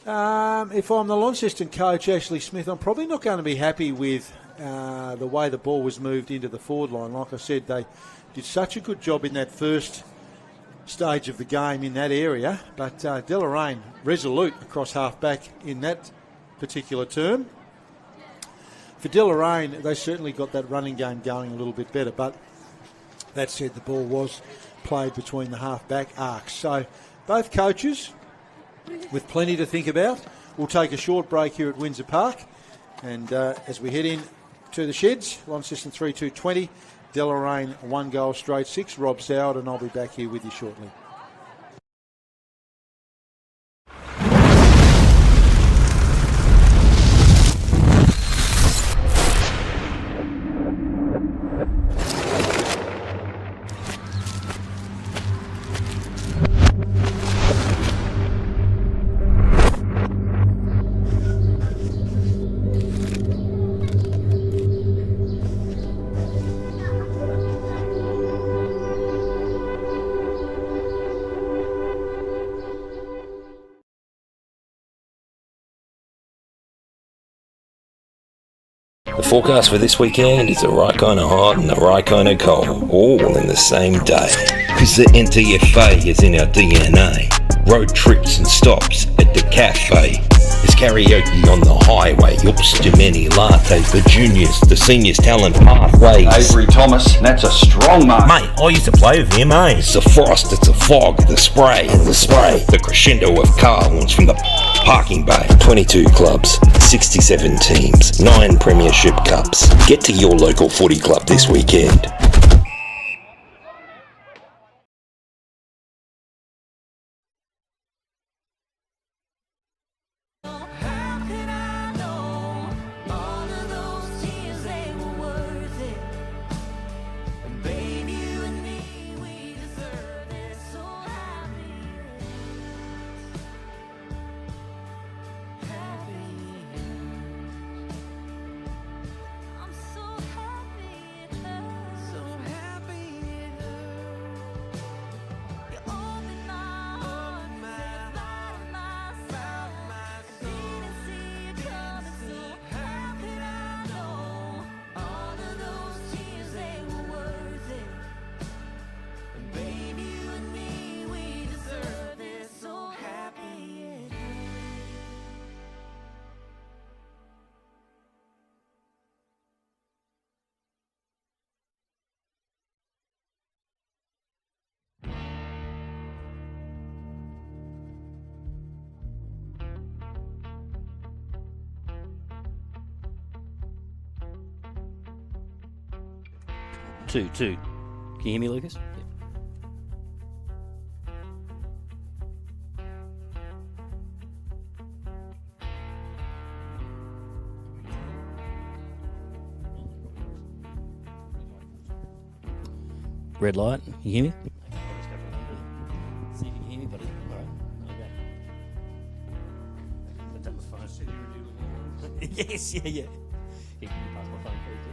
If I'm the Launceston coach, Ashley Smith, I'm probably not going to be happy with the way the ball was moved into the forward line. Like I said, they did such a good job in that first stage of the game in that area, but Deloraine resolute across half-back in that particular term. For Deloraine, they certainly got that running game going a little bit better, but that said, the ball was played between the half-back arcs. So both coaches with plenty to think about. We'll take a short break here at Windsor Park, and as we head in to the sheds, Launceston 3-2-20, Deloraine 1 goal straight 6. Rob Soward, and I'll be back here with you shortly. The forecast for this weekend is the right kind of hot and the right kind of cold, all in the same day. Because the NTFA is in our DNA. Road trips and stops at the cafe. There's karaoke on the highway. Oops, too many lattes. The juniors, the seniors, talent pathways. Avery Thomas, that's a strong mark. Mate, I used to play with him, eh? It's the frost, it's the fog, the spray and the spray. The crescendo of car horns from the parking bay. 22 clubs, 67 teams, 9 premiership cups. Get to your local footy club this weekend. How could I know all of those tears, they were worth it? And babe, you and me, we deserve it. So happy, happy. I'm so happy it hurts. Two. Can you hear me, Lucas? Yeah. Red light. Can you hear me? See if you can hear me, buddy. All right. Okay. I'll take my phone. Yes, yeah. Here, can you pass my phone, please?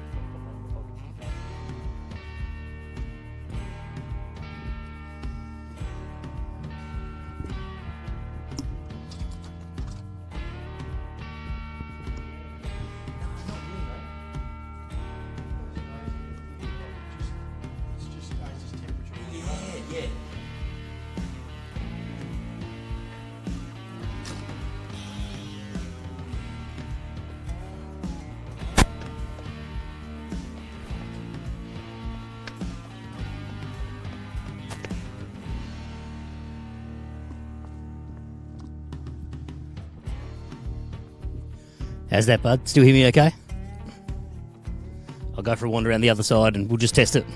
It's just changes temperature. Yeah. How's that, bud? Still hear me okay? I'll go for a wander around the other side and we'll just test it.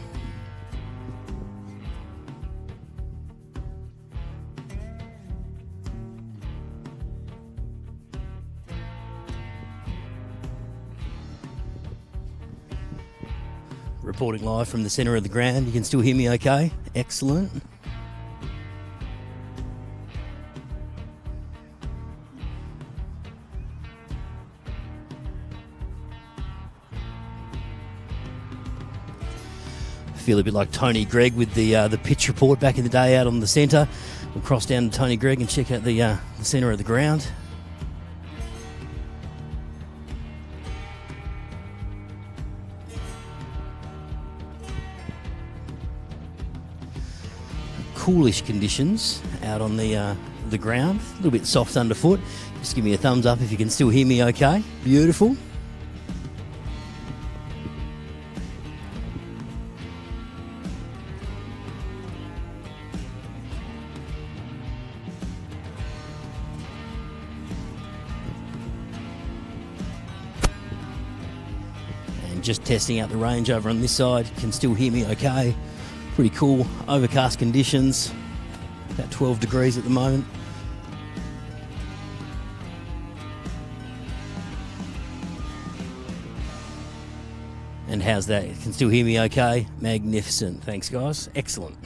Reporting live from the centre of the ground. You can still hear me okay? Excellent. Feel a bit like Tony Gregg with the pitch report back in the day out on the centre. We'll cross down to Tony Gregg and check out the centre of the ground. Coolish conditions out on the ground. A little bit soft underfoot. Just give me a thumbs up if you can still hear me okay. Beautiful. Just testing out the range over on this side. Can still hear me okay. Pretty cool. Overcast conditions. About 12 degrees at the moment. And how's that? Can still hear me okay? Magnificent. Thanks, guys. Excellent.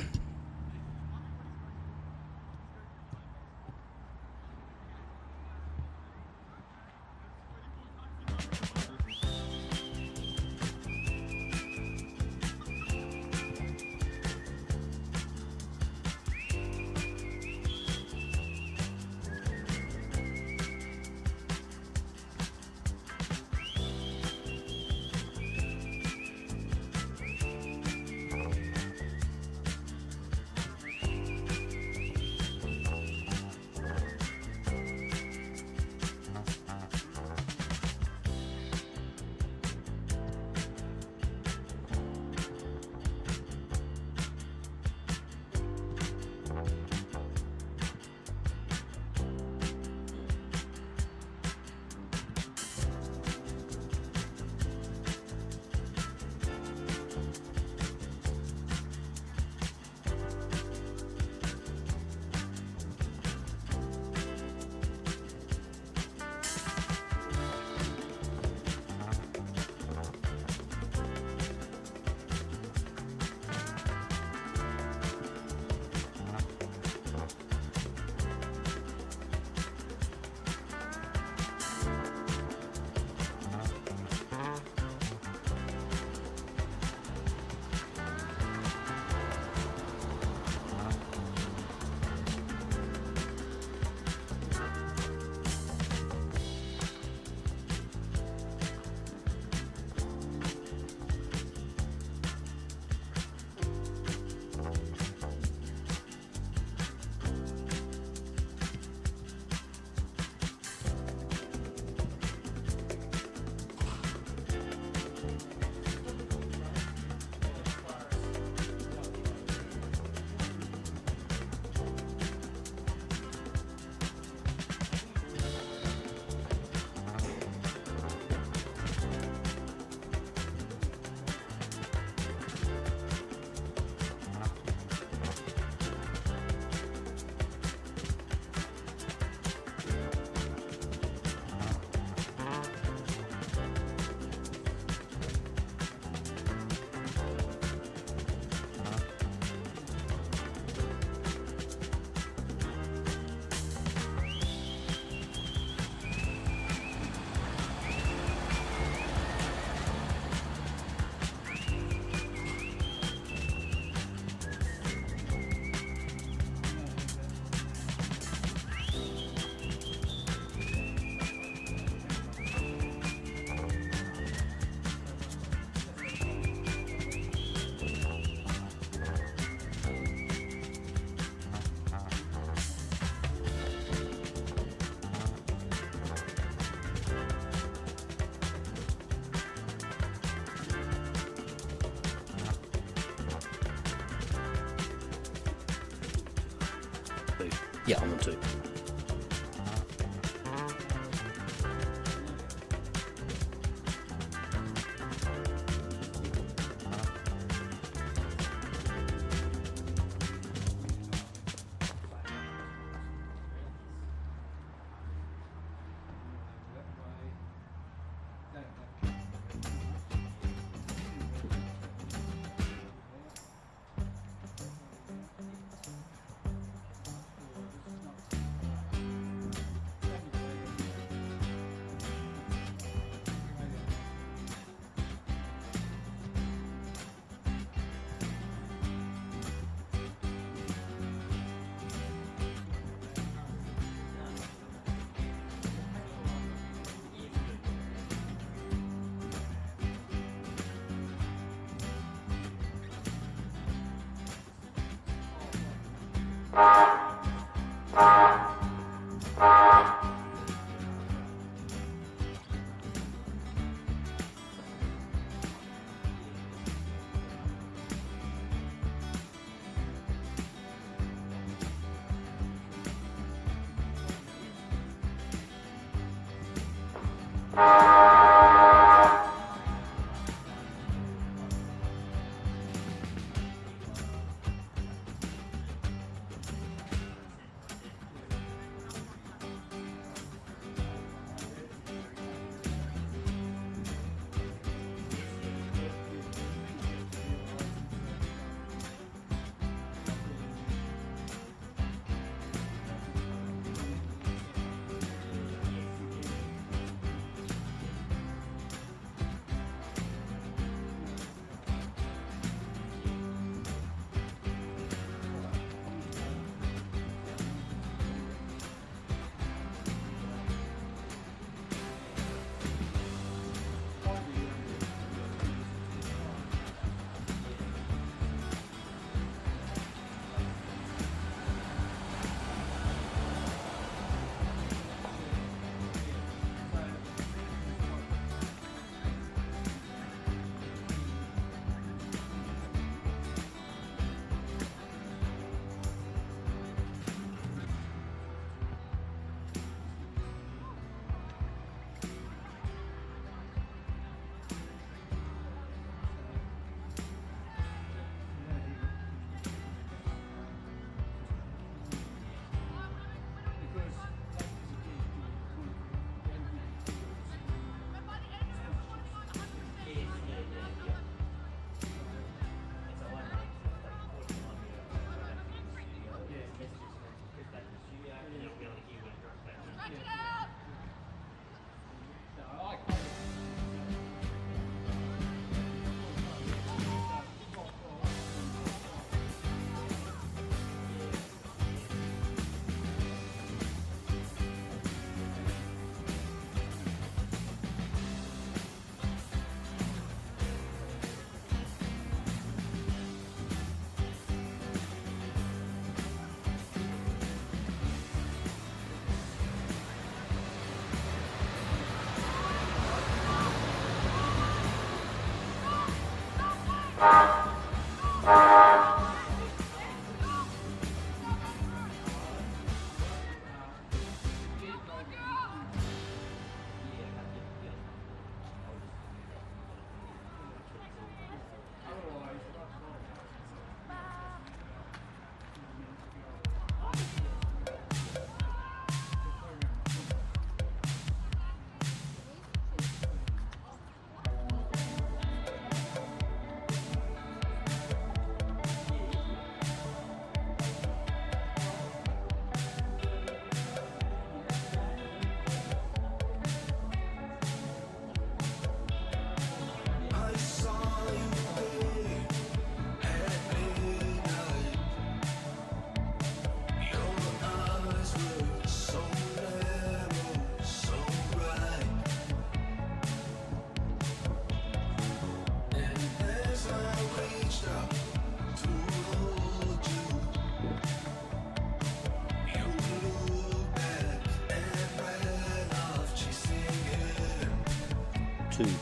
2. Yeah, I'm on 2.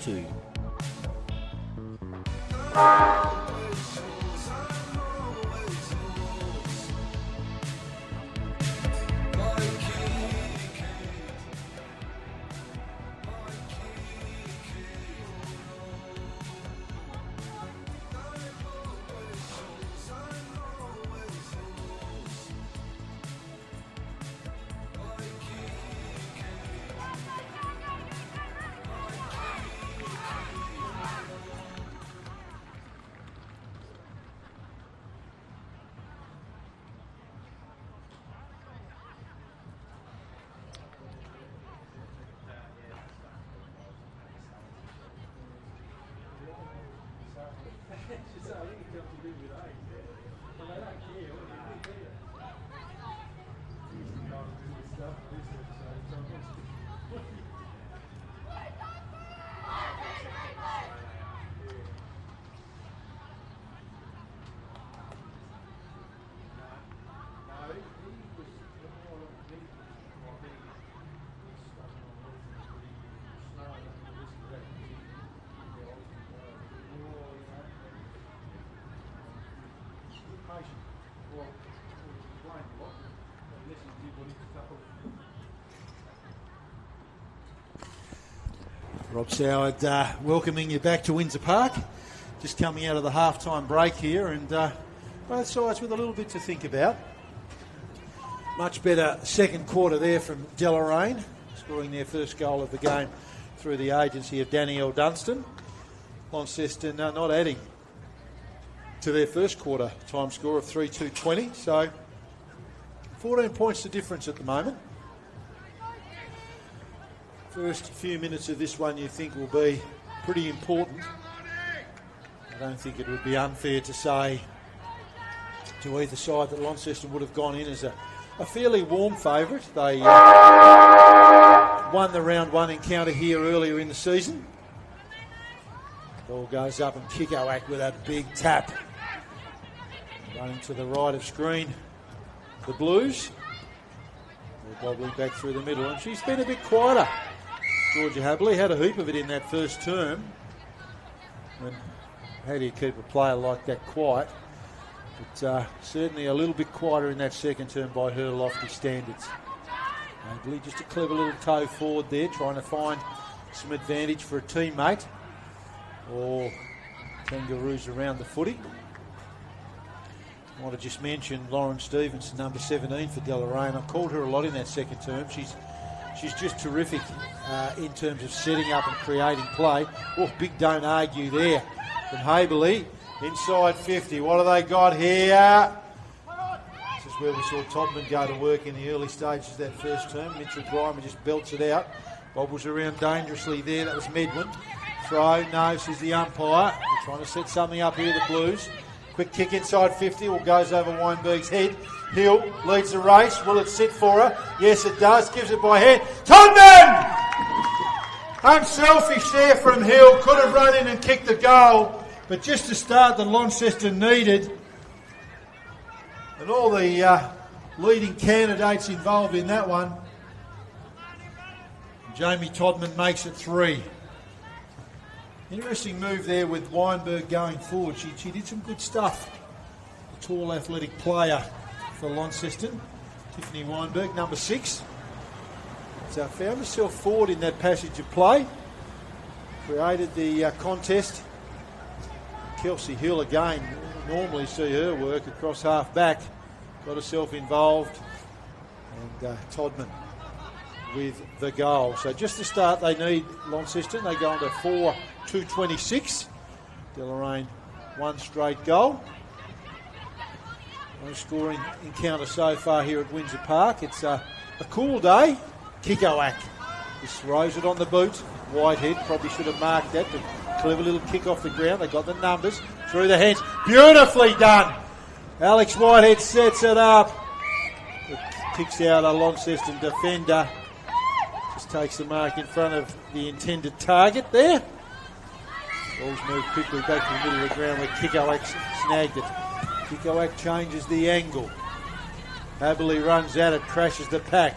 Two. Rob Soward welcoming you back to Windsor Park. Just coming out of the half-time break here, and both sides with a little bit to think about. Much better second quarter there from Deloraine, scoring their first goal of the game through the agency of Danielle Dunstan. Launceston not adding to their first quarter time score of 3-2-20, so 14 points to difference at the moment. First few minutes of this one you think will be pretty important. I don't think it would be unfair to say to either side that Launceston would have gone in as a fairly warm favourite. They won the round one encounter here earlier in the season. Ball goes up and Kikoak with a big tap. Running to the right of screen, the Blues. They're wobbling back through the middle, and she's been a bit quieter. Georgia Habley had a heap of it in that first term. And how do you keep a player like that quiet? But certainly a little bit quieter in that second term by her lofty standards. Habley just a clever little toe forward there, trying to find some advantage for a teammate. Or Kangaroos around the footy. I want to just mention Lauren Stevenson, number 17 for Deloraine. I've called her a lot in that second term. She's just terrific in terms of setting up and creating play. Oh, big don't argue there from Haberley. Inside 50. What have they got here? This is where we saw Todman go to work in the early stages of that first term. Mitchell Grimer just belts it out. Bobbles around dangerously there. That was Medwin. Throw. No, says the umpire. They're trying to set something up here, the Blues. Quick kick inside 50, or goes over Weinberg's head. Hill leads the race. Will it sit for her? Yes, it does. Gives it by hand. Todman! Unselfish there from Hill. Could have run in and kicked the goal. But just to start that Launceston needed. And all the leading candidates involved in that one. Jamie Todman makes it 3. Interesting move there with Weinberg going forward. She did some good stuff. A tall, athletic player for Launceston. Tiffany Weinberg, number 6. So found herself forward in that passage of play. Created the contest. Kelsey Hill again, normally see her work across half back. Got herself involved. And Todman with the goal. So just to start, they need Launceston. They go on to 4-2-26. Deloraine, 1 straight goal. No scoring encounter so far here at Windsor Park. It's a cool day. Kikoak just throws it on the boot. Whitehead probably should have marked that, but clever little kick off the ground. They got the numbers through the hands. Beautifully done. Alex Whitehead sets it up. It picks out a Launceston defender. Just takes the mark in front of the intended target there. Ball's moved quickly back to the middle of the ground where Kikoak snagged it. Kikoak changes the angle. Haberley runs at it, crashes the pack.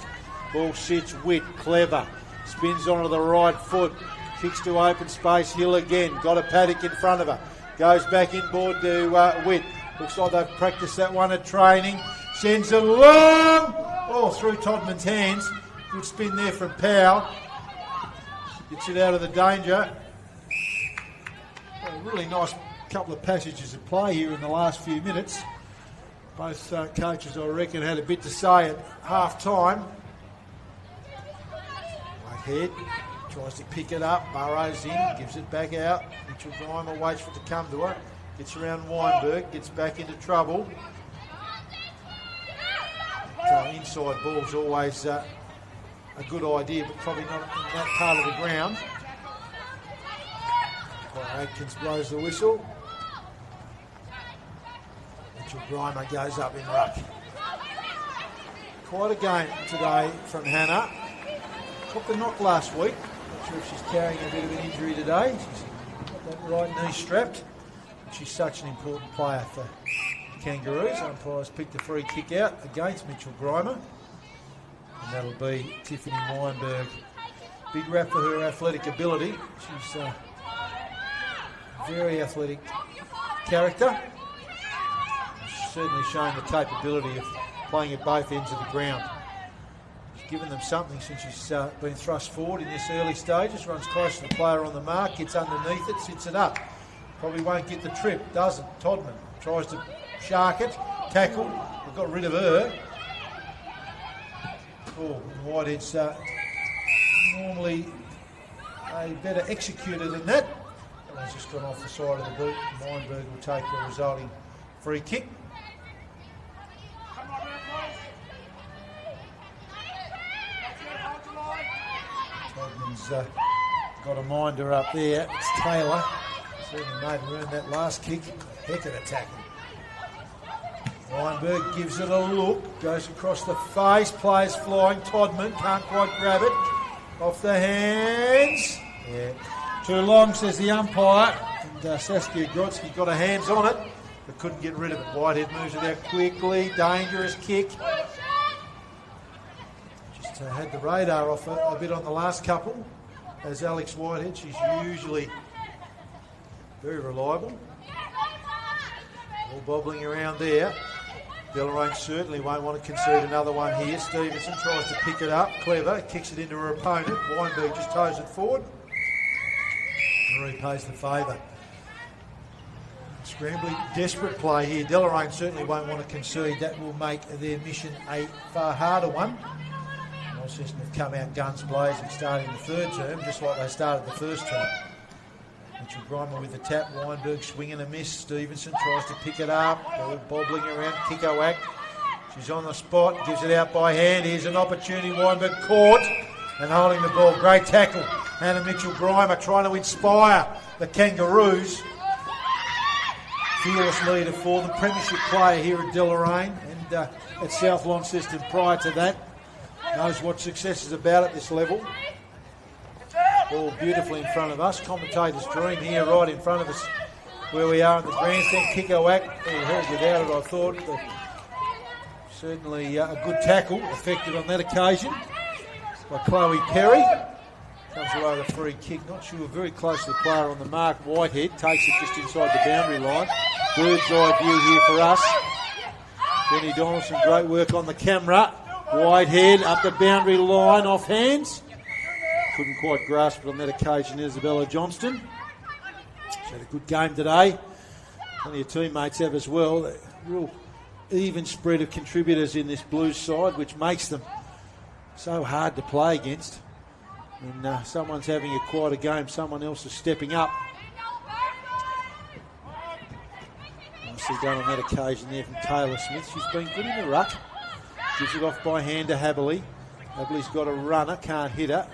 Ball sits, Witt, clever. Spins onto the right foot. Kicks to open space, Hill again. Got a paddock in front of her. Goes back inboard to Witt. Looks like they've practiced that one at training. Sends it long. Oh, through Todman's hands. Good spin there from Powell. Gets it out of the danger. A really nice couple of passages of play here in the last few minutes. Both coaches, I reckon, had a bit to say at half-time. Whitehead tries to pick it up, burrows in, gives it back out. Mitchell Grimer waits for it to come to her. Gets around Weinberg, gets back into trouble. Inside ball's always a good idea, but probably not in that part of the ground. Adkins blows the whistle. Mitchell Grimer goes up in ruck. Quite a game today from Hannah. Took the knock last week. Not sure if she's carrying a bit of an injury today. She's got that right knee strapped. She's such an important player for Kangaroos. Umpires picked a free kick out against Mitchell Grimer. And that'll be Tiffany Weinberg. Big rap for her athletic ability. She's a very athletic character. She's certainly shown the capability of playing at both ends of the ground. He's given them something since he's been thrust forward in this early stages. Runs close to the player on the mark, gets underneath it, sits it up. Probably won't get the trip, doesn't. Todman tries to shark it, tackle. We've got rid of her. Oh, Whitehead's normally a better executor than that. That one's just gone off the side of the boot. Weinberg will take the resulting free kick. Todman's got a minder up there. It's Taylor. Certainly made him earn that last kick. Heck of a tackle. Weinberg gives it a look, goes across the face, players flying. Todman can't quite grab it. Off the hands. Yeah. Too long, says the umpire. And Saskia Grodsky got her hands on it, but couldn't get rid of it. Whitehead moves it out quickly. Dangerous kick. Just had the radar off a bit on the last couple. As Alex Whitehead, she's usually very reliable. All bobbling around there. Deloraine certainly won't want to concede another one here. Stevenson tries to pick it up. Clever. Kicks it into her opponent. Weinberg just toes it forward. And repays the favour. Scrambling, desperate play here. Deloraine certainly won't want to concede. That will make their mission a far harder one. Launceston have come out guns blazing starting the third term, just like they started the first term. Mitchell Grimer with the tap, Weinberg swinging a miss. Stevenson tries to pick it up, ball bobbling around, Kiko-Wack. She's on the spot, gives it out by hand. Here's an opportunity, Weinberg caught and holding the ball. Great tackle. Hannah Mitchell-Grimer trying to inspire the Kangaroos. Fearless leader for the premiership player here at Deloraine and at South Launceston prior to that. Knows what success is about at this level. Ball beautifully in front of us. Commentator's dream here right in front of us where we are in the grandstand. Kiko-Wack, held without it I thought. But certainly a good tackle effected on that occasion by Chloe Perry. Comes away with a free kick. Not sure, very close to the player on the mark. Whitehead takes it just inside the boundary line. Bird's eye view here for us. Benny Donaldson, great work on the camera. Whitehead up the boundary line off hands. Couldn't quite grasp it on that occasion, Isabella Johnston. She's had a good game today. Plenty of teammates have as well. A real even spread of contributors in this Blues side, which makes them so hard to play against. And someone's having quite a game, someone else is stepping up. Nicely done on that occasion there from Taylor Smith. She's been good in the ruck. Gives it off by hand to Haberley. Haberley's got a runner, can't hit her.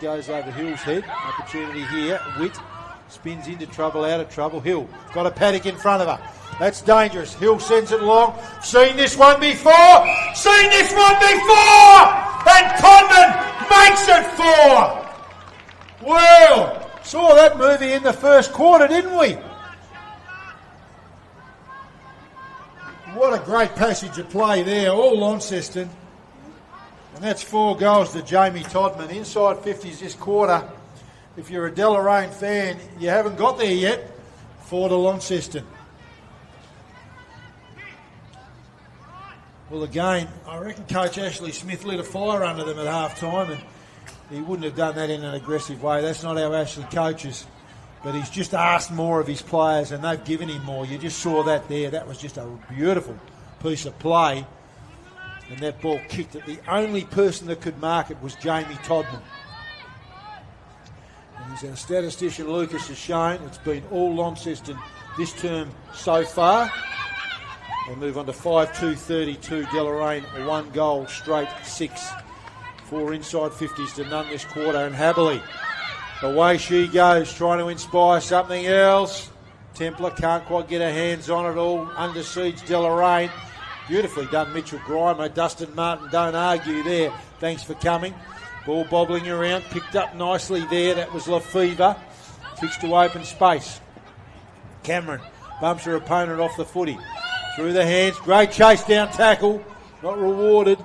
Goes over Hill's head. Opportunity here. Witt spins into trouble, out of trouble. Hill got a paddock in front of her. That's dangerous. Hill sends it long. Seen this one before. Seen this one before. And Todman makes it 4. Well, saw that movie in the first quarter, didn't we? What a great passage of play there. All Launceston. And that's 4 goals to Jamie Todman. Inside 50s this quarter. If you're a Deloraine fan, you haven't got there yet. 4 to Launceston. Well, again, I reckon Coach Ashley Smith lit a fire under them at half-time, and he wouldn't have done that in an aggressive way. That's not how Ashley coaches. But he's just asked more of his players, and they've given him more. You just saw that there. That was just a beautiful piece of play. And that ball kicked it. The only person that could mark it was Jamie Todman. And as our statistician Lucas has shown, it's been all Launceston this term so far. They move on to 5-2-32. Deloraine, 1 goal, straight 6. 4 inside 50s to none this quarter. And Haberley, away she goes, trying to inspire something else. Templar can't quite get her hands on it all. Under siege Deloraine. Beautifully done, Mitchell Grimer. Dustin Martin, don't argue there. Thanks for coming. Ball bobbling around, picked up nicely there. That was Lefevre. Kicks to open space. Cameron bumps her opponent off the footy. Through the hands, great chase down tackle. Not rewarded.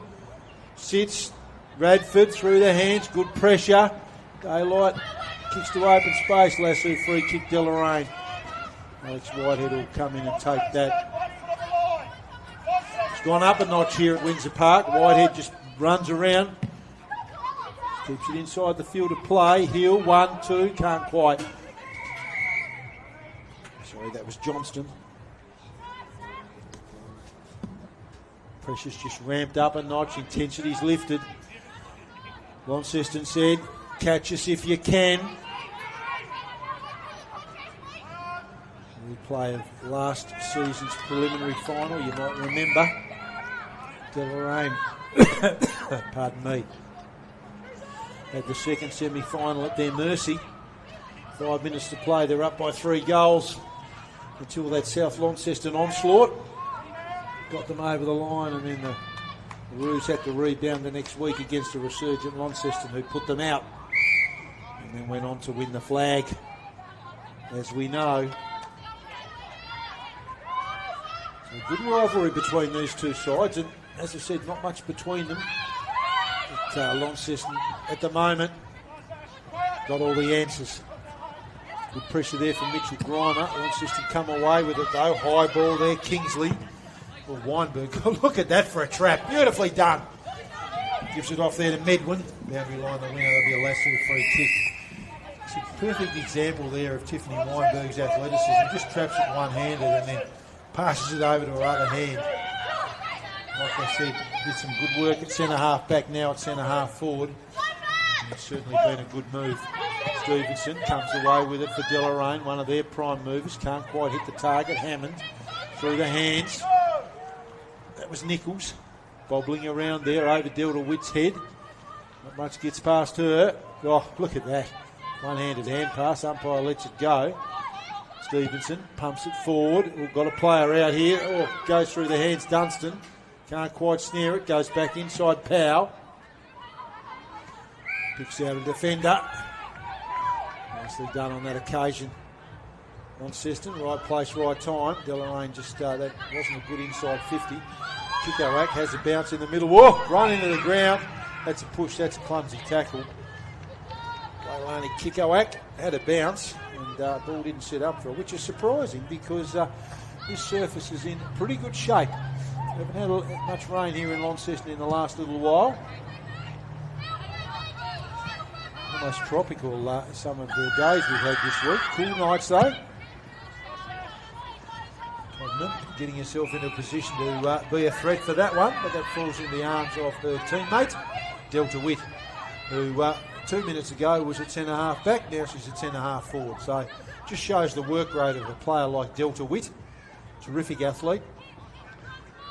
Sits, Radford through the hands, good pressure. Daylight kicks to open space. Lasso free kick Deloraine. Alex Whitehead will come in and take that. gone up a notch here at Windsor Park. Whitehead just runs around. Keeps it inside the field of play. Hill, 1, 2, can't quite. Sorry, that was Johnston. Pressure's just ramped up a notch. Intensity's lifted. Launceston said, catch us if you can. Replay of last season's preliminary final, you might remember. Deloraine, pardon me, had the second semi-final at their mercy. 5 minutes to play, they're up by 3 goals until that South Launceston onslaught got them over the line, and then the Roos had to rebound the next week against a resurgent Launceston who put them out and then went on to win the flag, as we know. So a good rivalry between these two sides, and as I said, not much between them. But Launceston at the moment got all the answers. Good pressure there from Mitchell Grimer. Launceston come away with it though. High ball there, Kingsley. Well, Weinberg, look at that for a trap. Beautifully done. Gives it off there to Medwin. Boundary line, the winner. There'll be a Lasseter free kick. It's a perfect example there of Tiffany Weinberg's athleticism. Just traps it one-handed and then passes it over to her other hand. Like I said, did some good work at centre-half back, now at centre-half forward. And it's certainly been a good move. Stevenson comes away with it for Deloraine, one of their prime movers. Can't quite hit the target. Hammond through the hands. That was Nichols, bobbling around there over Delta Witt's head. Not much gets past her. Oh, look at that. One-handed hand pass. Umpire lets it go. Stevenson pumps it forward. We've got a player out here. Oh, goes through the hands. Dunstan can't quite snare it. Goes back inside. Powell picks out a defender. Nicely done on that occasion. Launceston, right place, right time. Deloraine just, that wasn't a good inside 50. Kikoak has a bounce in the middle. Whoa, run into the ground. That's a push, that's a clumsy tackle. Leilani Kikoak had a bounce and ball didn't set up for it, which is surprising because this surface is in pretty good shape. We haven't had much rain here in Launceston in the last little while. Almost tropical some of the days we've had this week. Cool nights though. Getting herself in a position to be a threat for that one, but that falls in the arms of her teammate, Delta Witt, who 2 minutes ago was at centre-half back, now she's at centre-half forward. So just shows the work rate of a player like Delta Witt. Terrific athlete.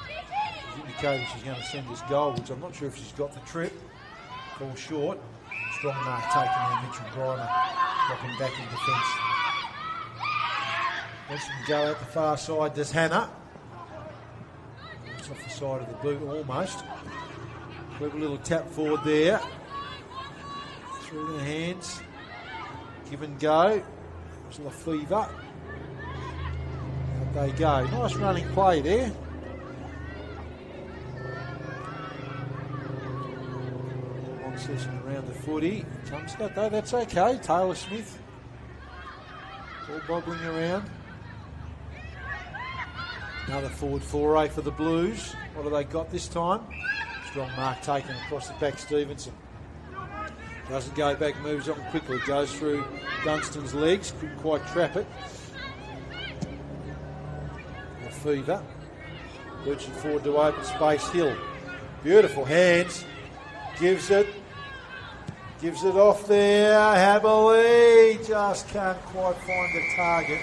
She's indicated she's going to send this goal, which I'm not sure if she's got the trip. Fall short. Strong mark taken there, Mitchell Grimer, dropping back in defence. Lets him go out the far side, does Hannah. It's off the side of the boot almost. Clever little tap forward there. Through the hands. Give and go. It was Lafever. Out they go. Nice running play there. Long session around the footy. Comes out though, that's okay. Taylor Smith. All bobbling around. Another forward foray for the Blues. What have they got this time? Strong mark taken across the back, Stevenson. Doesn't go back, moves on quickly. Goes through Dunstan's legs. Couldn't quite trap it. Fever. Lurching forward to open space. Hill. Beautiful hands. Gives it off there. Haberley just can't quite find the target.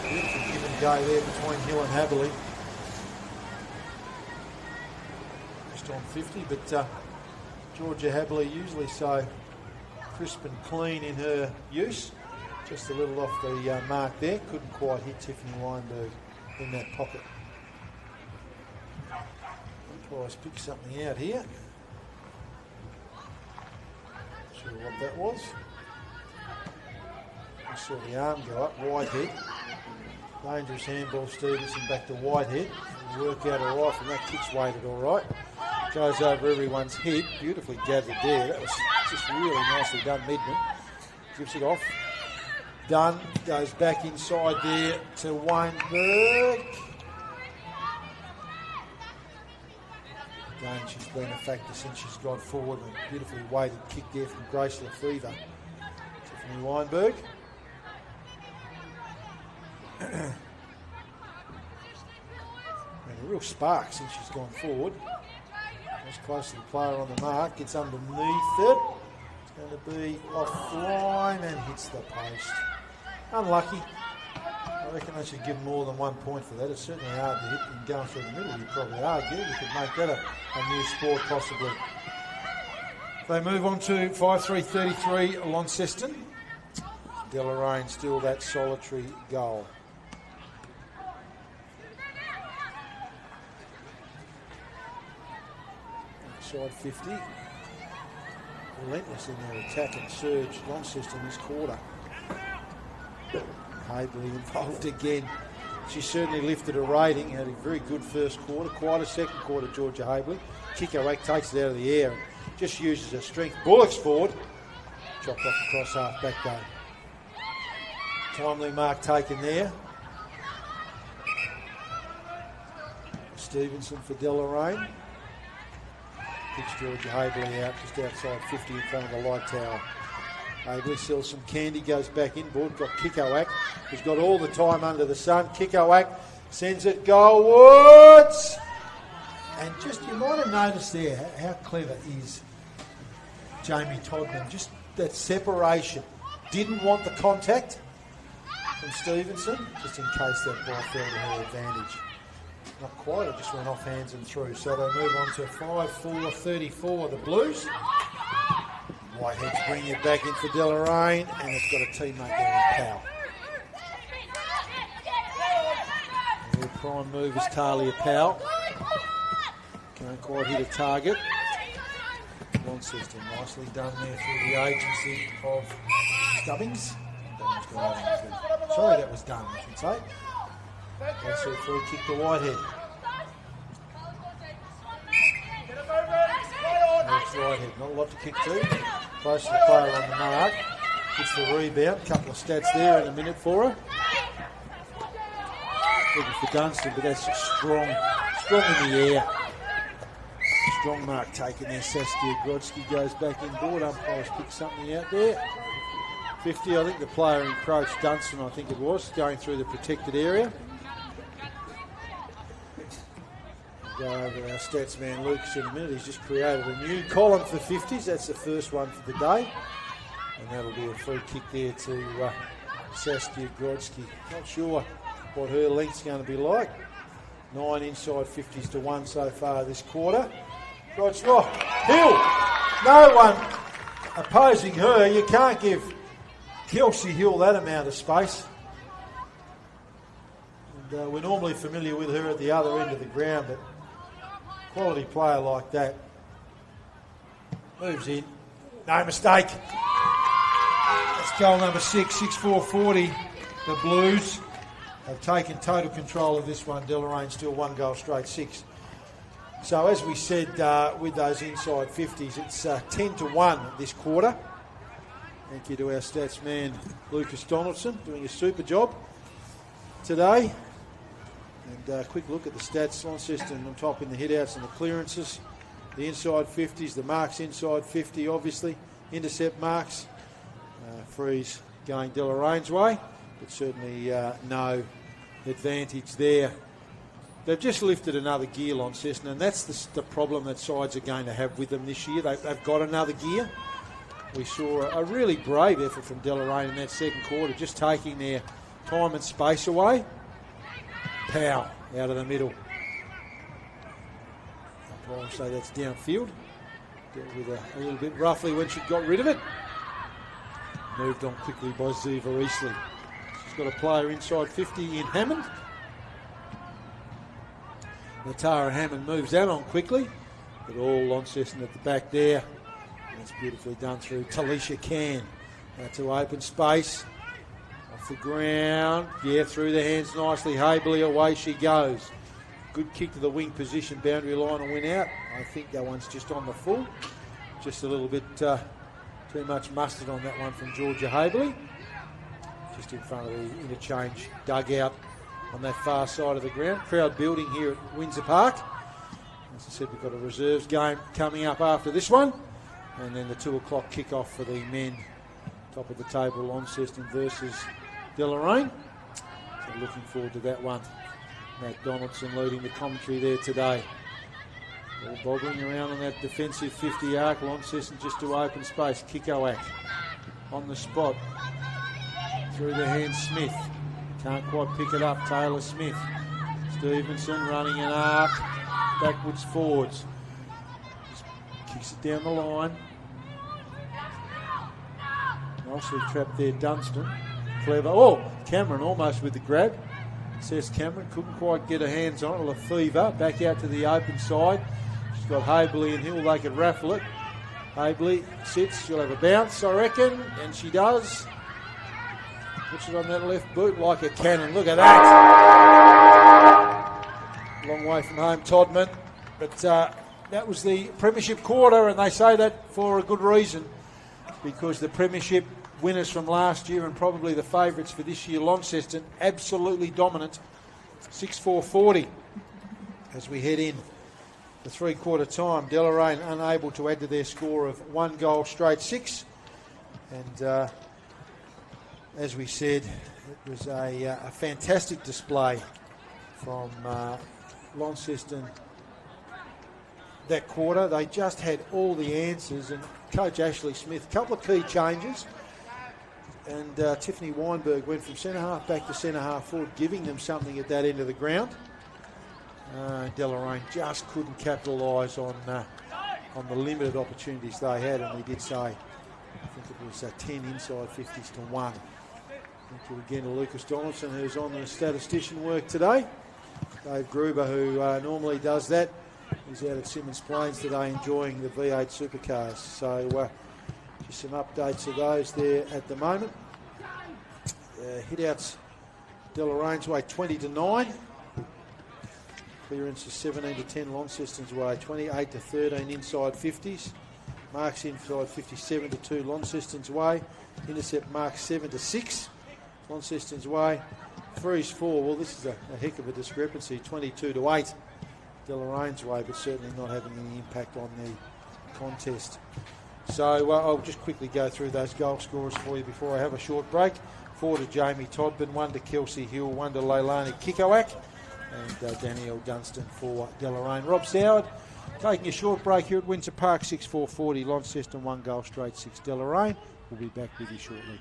Beautiful give and go there between Hill and Haberley. Just on 50, but Georgia Haberley usually so crisp and clean in her use. Just a little off the mark there. Couldn't quite hit Tiffany Weinberg in that pocket. Umpires pick something out here. Not sure what that was. I saw the arm go up. Whitehead. Dangerous handball. Stevenson back to Whitehead. Work out all right, and that kick's weighted all right. Goes over everyone's head. Beautifully gathered there. That was just really nicely done, Midman. Gives it off. Dunn goes back inside there to Weinberg. and she's been a factor since she's gone forward. A beautifully weighted kick there from Grace Lefevre. Tiffany Weinberg. And a real spark since she's gone forward. Goes close to the player on the mark, gets underneath it. It's going to be offline and hits the post. Unlucky. I reckon they should give more than 1 point for that. It's certainly hard to hit and going through the middle. You'd probably argue we could make that a new sport possibly. They move on to 5-3-33 Launceston. Deloraine still that solitary goal. Side 50. Relentless in their attack and surge. Launceston this quarter. Habley involved again. She certainly lifted her rating. Had a very good first quarter. Quite a second quarter, Georgia Habley. Kickowack takes it out of the air and just uses her strength. Bullocks forward. Chopped off across half back goal. Timely mark taken there. Stevenson for Deloraine. Kicks Georgia Habley out just outside 50 in front of the light tower. Habley sells some candy, goes back inboard. Got Kickowack, who's got all the time under the sun. Kickowack sends it goalwards. And just, you might have noticed there how clever is Jamie Todman. Just that separation. Didn't want the contact from Stevenson, just in case that ball fell to her advantage. Not quite, it just went off hands and through. So they move on to 5-4-34, the Blues. Whitehead's bringing it back in for Deloraine, and it's got a teammate there in Powell. And their prime move is Talia Powell. Can't quite hit a target. Launceston nicely done there through the agency of Stubbings. Sorry, that was done, I should say. That's a free kick to Whitehead. That's Whitehead, not a lot to kick to. Close to the player on the mark. Gets the rebound. Couple of stats there in a minute for her. Looking for Dunstan, but that's just strong in the air. Strong mark taken there. Saskia Grodsky goes back inboard. Umpires pick something out there. 50, I think the player encroached Dunstan, I think it was, going through the protected area. Go over our stats man Lucas in a minute. He's just created a new column for 50s. That's the first one for the day. And that'll be a free kick there to Saskia Grodsky. Not sure what her length's going to be like. 9 inside 50s to 1 so far this quarter. Grodsky, Hill! No one opposing her. You can't give Kelsey Hill that amount of space. And we're normally familiar with her at the other end of the ground, but quality player like that moves in. No mistake. That's goal number 6, 6-4-40. The Blues have taken total control of this one. Deloraine still 1 goal straight 6. So as we said with those inside 50s, it's 10-1 this quarter. Thank you to our stats man Lucas Donaldson, doing a super job today. And a quick look at the stats. Launceston on top in the hit-outs and the clearances. The inside 50s, the marks inside 50 obviously. Intercept marks. Freeze going Deloraine's way, but certainly no advantage there. They've just lifted another gear, Launceston, and that's the problem that sides are going to have with them this year. They've got another gear. We saw a really brave effort from Deloraine in that second quarter, just taking their time and space away. Powell out of the middle. I'll say that's downfield. Dealt with a little bit roughly when she got rid of it. Moved on quickly by Ziva Eastley. She's got a player inside 50 in Hammond. Natara Hammond moves that on quickly, but all Launceston at the back there. That's beautifully done through Talisha Can. Out to open space. Off the ground. Yeah, through the hands nicely. Habley, away she goes. Good kick to the wing position. Boundary line and win out. I think that one's just on the full. Just a little bit too much mustard on that one from Georgia Habley. Just in front of the interchange dugout on that far side of the ground. Crowd building here at Windsor Park. As I said, we've got a reserves game coming up after this one, and then the 2 o'clock kickoff for the men. Top of the table, Launceston versus Deloraine. So looking forward to that one. Matt Donaldson leading the commentary there today. All bobbling around on that defensive 50 arc. Launceston just to open space. Kikoak on the spot. Through the hand, Smith. Can't quite pick it up. Taylor Smith. Stevenson running an arc. Backwards, forwards. Just kicks it down the line. Nicely trapped there, Dunstan. Clever. Oh, Cameron almost with the grab. Says Cameron couldn't quite get her hands on it. Lefevre back out to the open side. She's got Habley and Hill. They could raffle it. Habley sits. She'll have a bounce, I reckon. And she does. Puts it on that left boot like a cannon. Look at that. Long way from home, Todman. But that was the premiership quarter, and they say that for a good reason, because the premiership winners from last year and probably the favourites for this year, Launceston, absolutely dominant. 6-4-40 as we head in the three-quarter time. Deloraine unable to add to their score of 1 goal straight 6. And as we said, it was a fantastic display from Launceston that quarter. They just had all the answers, and Coach Ashley Smith, a couple of key changes, and Tiffany Weinberg went from centre-half back to centre-half forward, giving them something at that end of the ground. Deloraine just couldn't capitalise on the limited opportunities they had, and we did say, I think it was 10 inside 50s to 1. Thank you again to Lucas Donaldson, who's on the statistician work today. Dave Gruber, who normally does that, is out at Simmons Plains today enjoying the V8 supercars. So just some updates of those there at the moment. Hit-outs Deloraine's way 20-9. Clearance is 17-10 Launceston's way, 28-13 inside 50s. Marks inside 57-2 Launceston's way. Intercept marks 7-6 Launceston's way. Freeze 4, well this is a heck of a discrepancy, 22-8 Deloraine's way, but certainly not having any impact on the contest. So I'll just quickly go through those goal scorers for you before I have a short break. 4 to Jamie Todman, 1 to Kelsey Hill, 1 to Leilani Kikoak, and Danielle Dunstan for Deloraine. Rob Soward taking a short break here at Windsor Park, 6-4-40 Launceston, 1 goal straight 6 Deloraine. We'll be back with you shortly.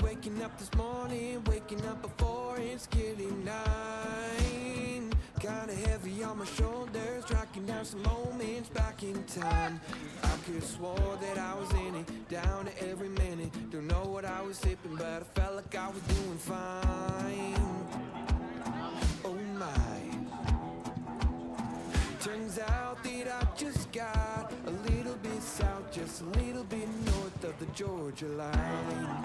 Waking up this morning, waking up before it's getting night. have some moments back in time. I could've swore that I was in it, down to every minute. Don't know what I was sipping, but I felt like I was doing fine. Oh my. Turns out that I just got a little bit south, just a little bit north of the Georgia line.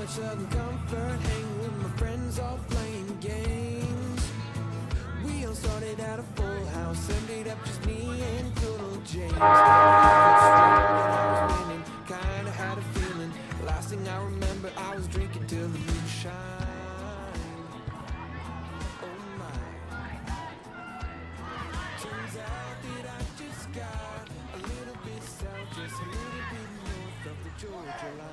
Southern comfort, hang with my friends, all playing games. We all started at a full house, ended up just me and good old James. I was winning, kinda had a feeling. Last thing I remember, I was drinking till the moonshine. Oh my. Turns out that I just got a little bit south, just a little bit north of the Georgia line.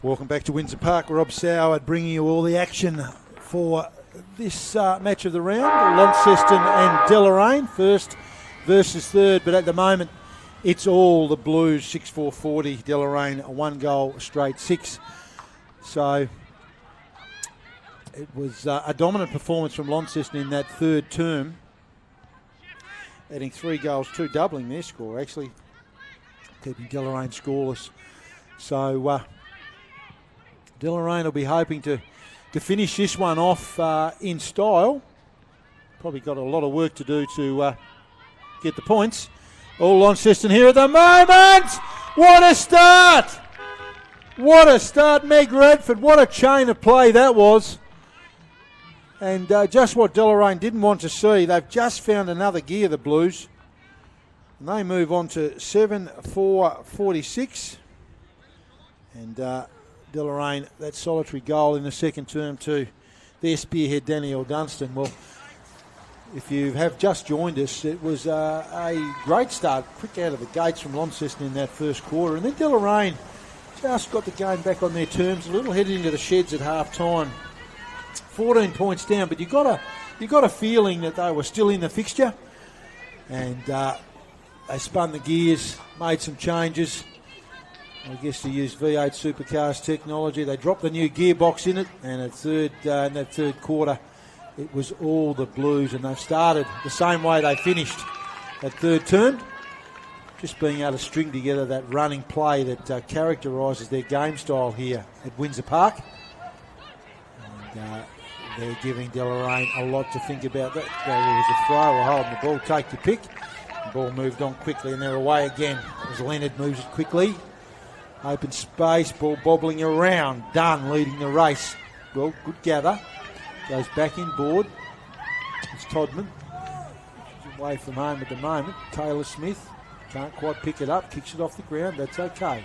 Welcome back to Windsor Park. Rob Soward bringing you all the action for this match of the round. Launceston and Deloraine, first versus third, but at the moment it's all the Blues, 6-4-40. Deloraine, a 1-goal straight 6. So it was a dominant performance from Launceston in that third term, adding 3 goals, 2 doubling their score actually, keeping Deloraine scoreless. So Deloraine will be hoping to finish this one off in style. Probably got a lot of work to do to get the points. All Launceston here at the moment. What a start! What a start, Meg Radford. What a chain of play that was. And just what Deloraine didn't want to see. They've just found another gear, the Blues. And they move on to 7-4-46. And Deloraine, that solitary goal in the second term to their spearhead, Danielle Dunstan. Well, if you have just joined us, it was a great start, quick out of the gates from Launceston in that first quarter. And then Deloraine just got the game back on their terms, a little headed into the sheds at half-time. 14 points down, but you got a feeling that they were still in the fixture. And they spun the gears, made some changes. I guess to use V8 Supercars technology. They dropped the new gearbox in it, and in that third quarter, it was all the Blues, and they've started the same way they finished that third term, just being able to string together that running play that characterises their game style here at Windsor Park. And they're giving Deloraine a lot to think about. That there was a throw or holding the ball, take your pick. The ball moved on quickly, and they're away again as Leonard moves it quickly. Open space, ball bobbling around. Dunn leading the race. Well, good gather. Goes back inboard. It's Todman. He's away from home at the moment. Taylor Smith can't quite pick it up. Kicks it off the ground. That's okay.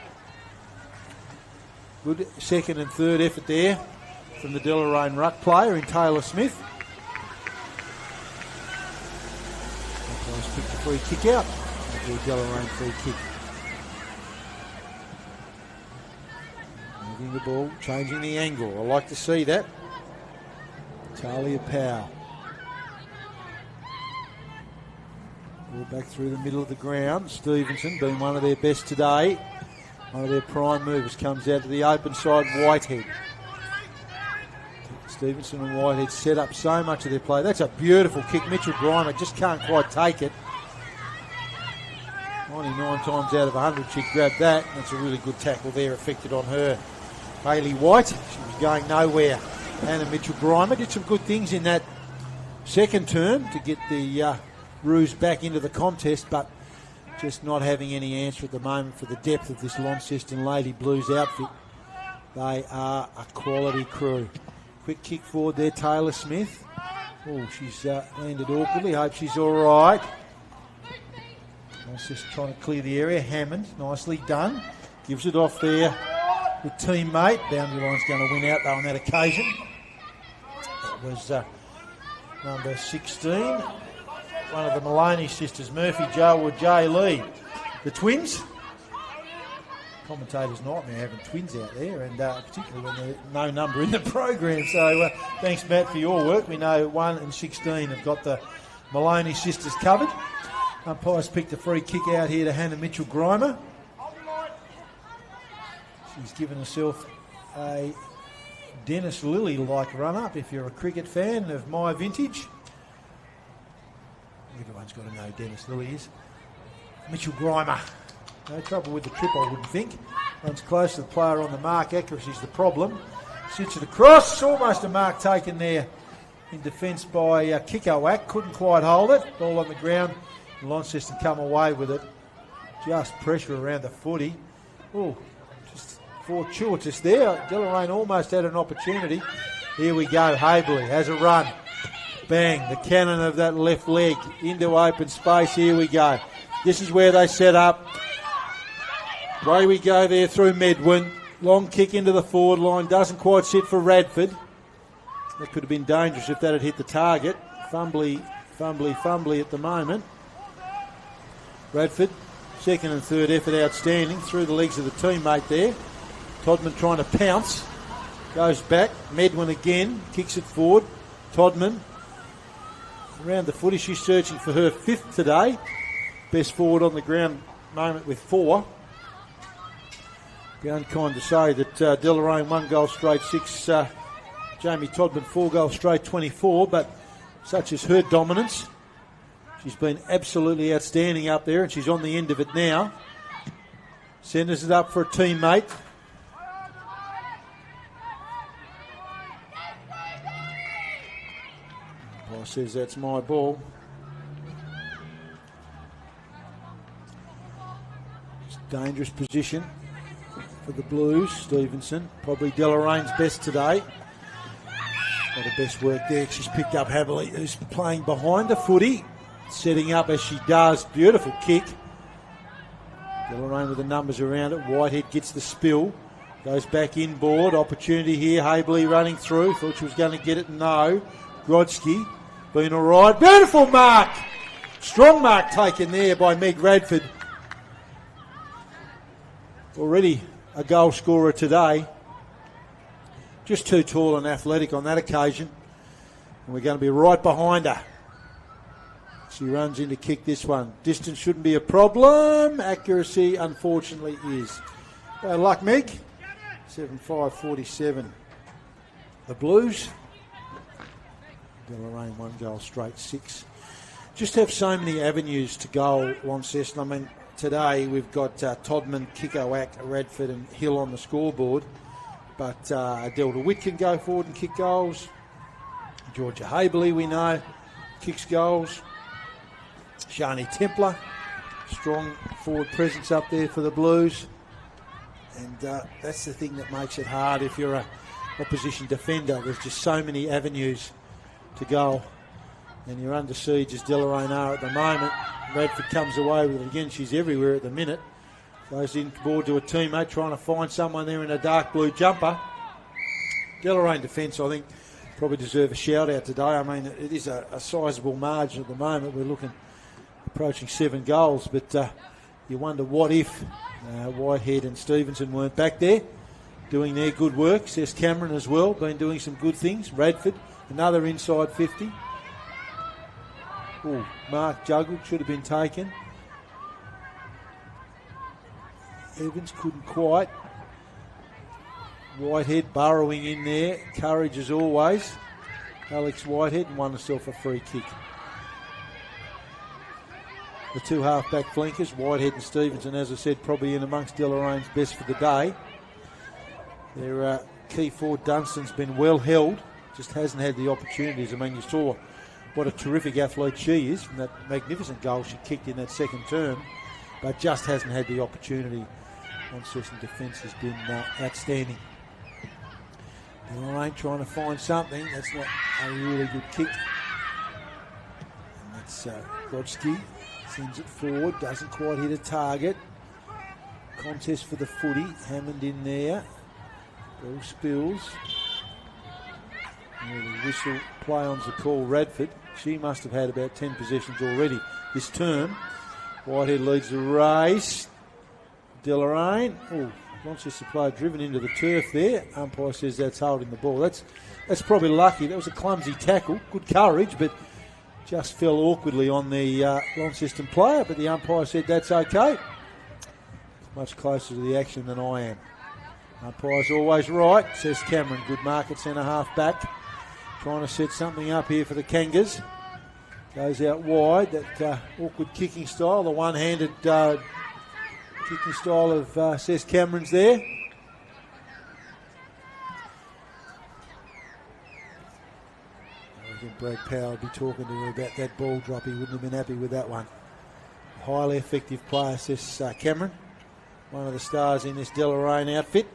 Good second and third effort there from the Deloraine ruck player in Taylor Smith. Nice pick the free kick out. That'll be a Deloraine free kick. Moving the ball, changing the angle. I like to see that. Talia Powell. Ball back through the middle of the ground. Stevenson being one of their best today. One of their prime movers comes out to the open side, Whitehead. Stevenson and Whitehead set up so much of their play. That's a beautiful kick. Mitchell Grimer just can't quite take it. 99 times out of 100 she grabbed that. That's a really good tackle there affected on her. Bailey White, she was going nowhere. Anna Mitchell-Grimer did some good things in that second term to get the Roos back into the contest, but just not having any answer at the moment for the depth of this Launceston Lady Blues outfit. They are a quality crew. Quick kick forward there, Taylor Smith. Oh, she's landed awkwardly. Hope she's all right. Just trying to clear the area. Hammond, nicely done. Gives it off there. The teammate. Boundary line's going to win out though on that occasion. That was number 16. One of the Maloney sisters, Murphy Jo or Jay Lee. The twins. Commentator's nightmare having twins out there, and particularly when there's no number in the program. So thanks, Matt, for your work. We know 1 and 16 have got the Maloney sisters covered. Umpire's picked a free kick out here to Hannah Mitchell-Grimer. She's given herself a Dennis Lilly-like run-up, if you're a cricket fan of my vintage. Everyone's got to know who Dennis Lilly is. Mitchell-Grimer. No trouble with the trip, I wouldn't think. Runs close to the player on the mark. Accuracy's the problem. Sits it across. Almost a mark taken there in defence by Kikowak. Couldn't quite hold it. Ball on the ground. Launceston come away with it. Just pressure around the footy. Oh, just fortuitous there. Deloraine almost had an opportunity. Here we go. Habley has a run. Bang. The cannon of that left leg into open space. Here we go. This is where they set up. Away we go there through Medwin. Long kick into the forward line. Doesn't quite sit for Radford. That could have been dangerous if that had hit the target. Fumbly at the moment. Radford, second and third effort outstanding. Through the legs of the teammate there. Todman trying to pounce. Goes back. Medwin again. Kicks it forward. Todman. Around the footy. She's searching for her 5th today. Best forward on the ground moment with 4. Be unkind to say that Deloraine 1 goal straight 6. Jamie Todman 4 goals straight 24. But such is her dominance. She's been absolutely outstanding up there, and she's on the end of it now. Sends it up for a teammate. Umpire says that's my ball. It's a dangerous position for the Blues. Stevenson, probably Deloraine's best today. Got her best work there. She's picked up Haberley, who's playing behind the footy. Setting up as she does. Beautiful kick. Deloraine with the numbers around it. Whitehead gets the spill. Goes back inboard. Opportunity here. Habley running through. Thought she was going to get it. No. Grodsky been all right. Beautiful mark. Strong mark taken there by Meg Radford. Already a goal scorer today. Just too tall and athletic on that occasion. And we're going to be right behind her. She runs in to kick this one. Distance shouldn't be a problem. Accuracy, unfortunately, is. Luck, Meg. 7-5-47. The Blues. Deloraine 1 goal straight 6. Just have so many avenues to goal, Launceston. I mean, today we've got Todman, Kikowak, Radford and Hill on the scoreboard. But Delta Witt can go forward and kick goals. Georgia Haberley, we know, kicks goals. Shani Templar, strong forward presence up there for the Blues. And that's the thing that makes it hard if you're a opposition defender. There's just so many avenues to goal. And you're under siege as Deloraine are at the moment. Radford comes away with it again. She's everywhere at the minute. Goes in board to a teammate, trying to find someone there in a dark blue jumper. Deloraine defence, I think, probably deserve a shout out today. I mean, it is a sizable margin at the moment. We're looking approaching 7 goals, but you wonder what if Whitehead and Stevenson weren't back there doing their good work. Says Cameron as well, been doing some good things. Radford, another inside 50. Ooh, Mark juggled, should have been taken. Evans couldn't quite. Whitehead burrowing in there. Courage as always. Alex Whitehead, and won herself a free kick. The two half-back flankers, Whitehead and Stevenson, as I said, probably in amongst Deloraine's best for the day. Their key forward, Dunstan's been well held, just hasn't had the opportunities. I mean, you saw what a terrific athlete she is from that magnificent goal she kicked in that second term, but just hasn't had the opportunity. Launceston defence has been outstanding. Deloraine trying to find something. That's not a really good kick. And that's Brodsky. Sends it forward. Doesn't quite hit a target. Contest for the footy. Hammond in there. Bill Spills. The whistle play-on's a call. Radford. She must have had about 10 possessions already this term. Whitehead leads the race. Deloraine. Oh, Launceston player driven into the turf there. Umpire says that's holding the ball. That's probably lucky. That was a clumsy tackle. Good courage, but just fell awkwardly on the Launceston player. But the umpire said that's okay. Much closer to the action than I am. Umpire's always right, says Cameron. Good mark at centre half back. Trying to set something up here for the Kangas. Goes out wide. That awkward kicking style. The one-handed kicking style of Seth Cameron's there. I think Brad Powell would be talking to her about that ball drop. He wouldn't have been happy with that one. Highly effective player, Seth Cameron. One of the stars in this Deloraine outfit.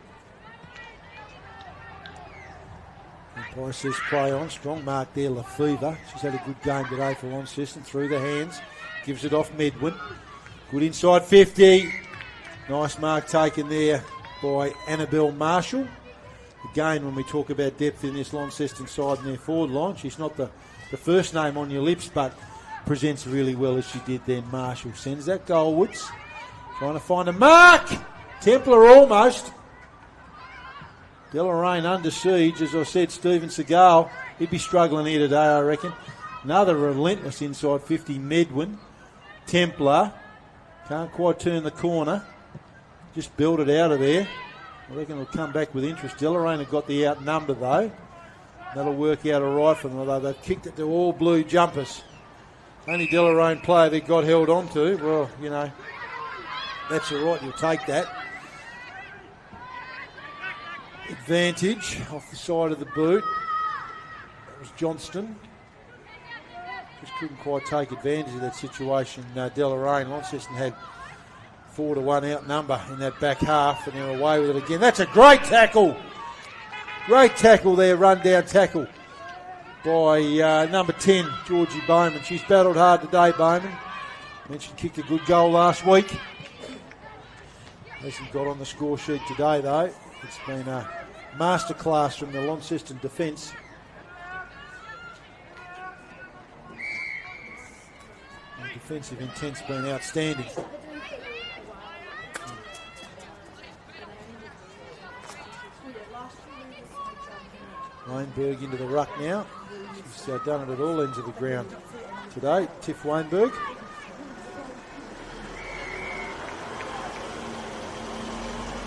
Umpire says play on. Strong mark there, Lefevre. She's had a good game today for Launceston. Through the hands. Gives it off Medwin. Good inside 50. Nice mark taken there by Annabelle Marshall. Again, when we talk about depth in this Launceston side and their forward line, she's not the first name on your lips, but presents really well as she did then. Marshall sends that goalwards. Trying to find a mark. Templar almost. Deloraine under siege. As I said, Stephen Segal, he'd be struggling here today, I reckon. Another relentless inside 50, Medwin. Templar. Can't quite turn the corner. Just build it out of there. I reckon it'll come back with interest. Deloraine have got the outnumber though. That'll work out all right for them, although they've kicked it to all blue jumpers. Only Deloraine player they got held on to. Well, you know, that's all right. You'll take that. Advantage off the side of the boot. That was Johnston. Just couldn't quite take advantage of that situation. Deloraine, Launceston had 4-1 outnumber in that back half, and they're away with it again. That's a great tackle. Great tackle there, run down tackle by number 10, Georgie Bowman. She's battled hard today, Bowman. Mentioned kicked a good goal last week. Hasn't got on the score sheet today, though. It's been a masterclass from the Launceston defence. The defensive intent's been outstanding. Weinberg into the ruck now. She's done it at all ends of the ground today. Tiff Weinberg.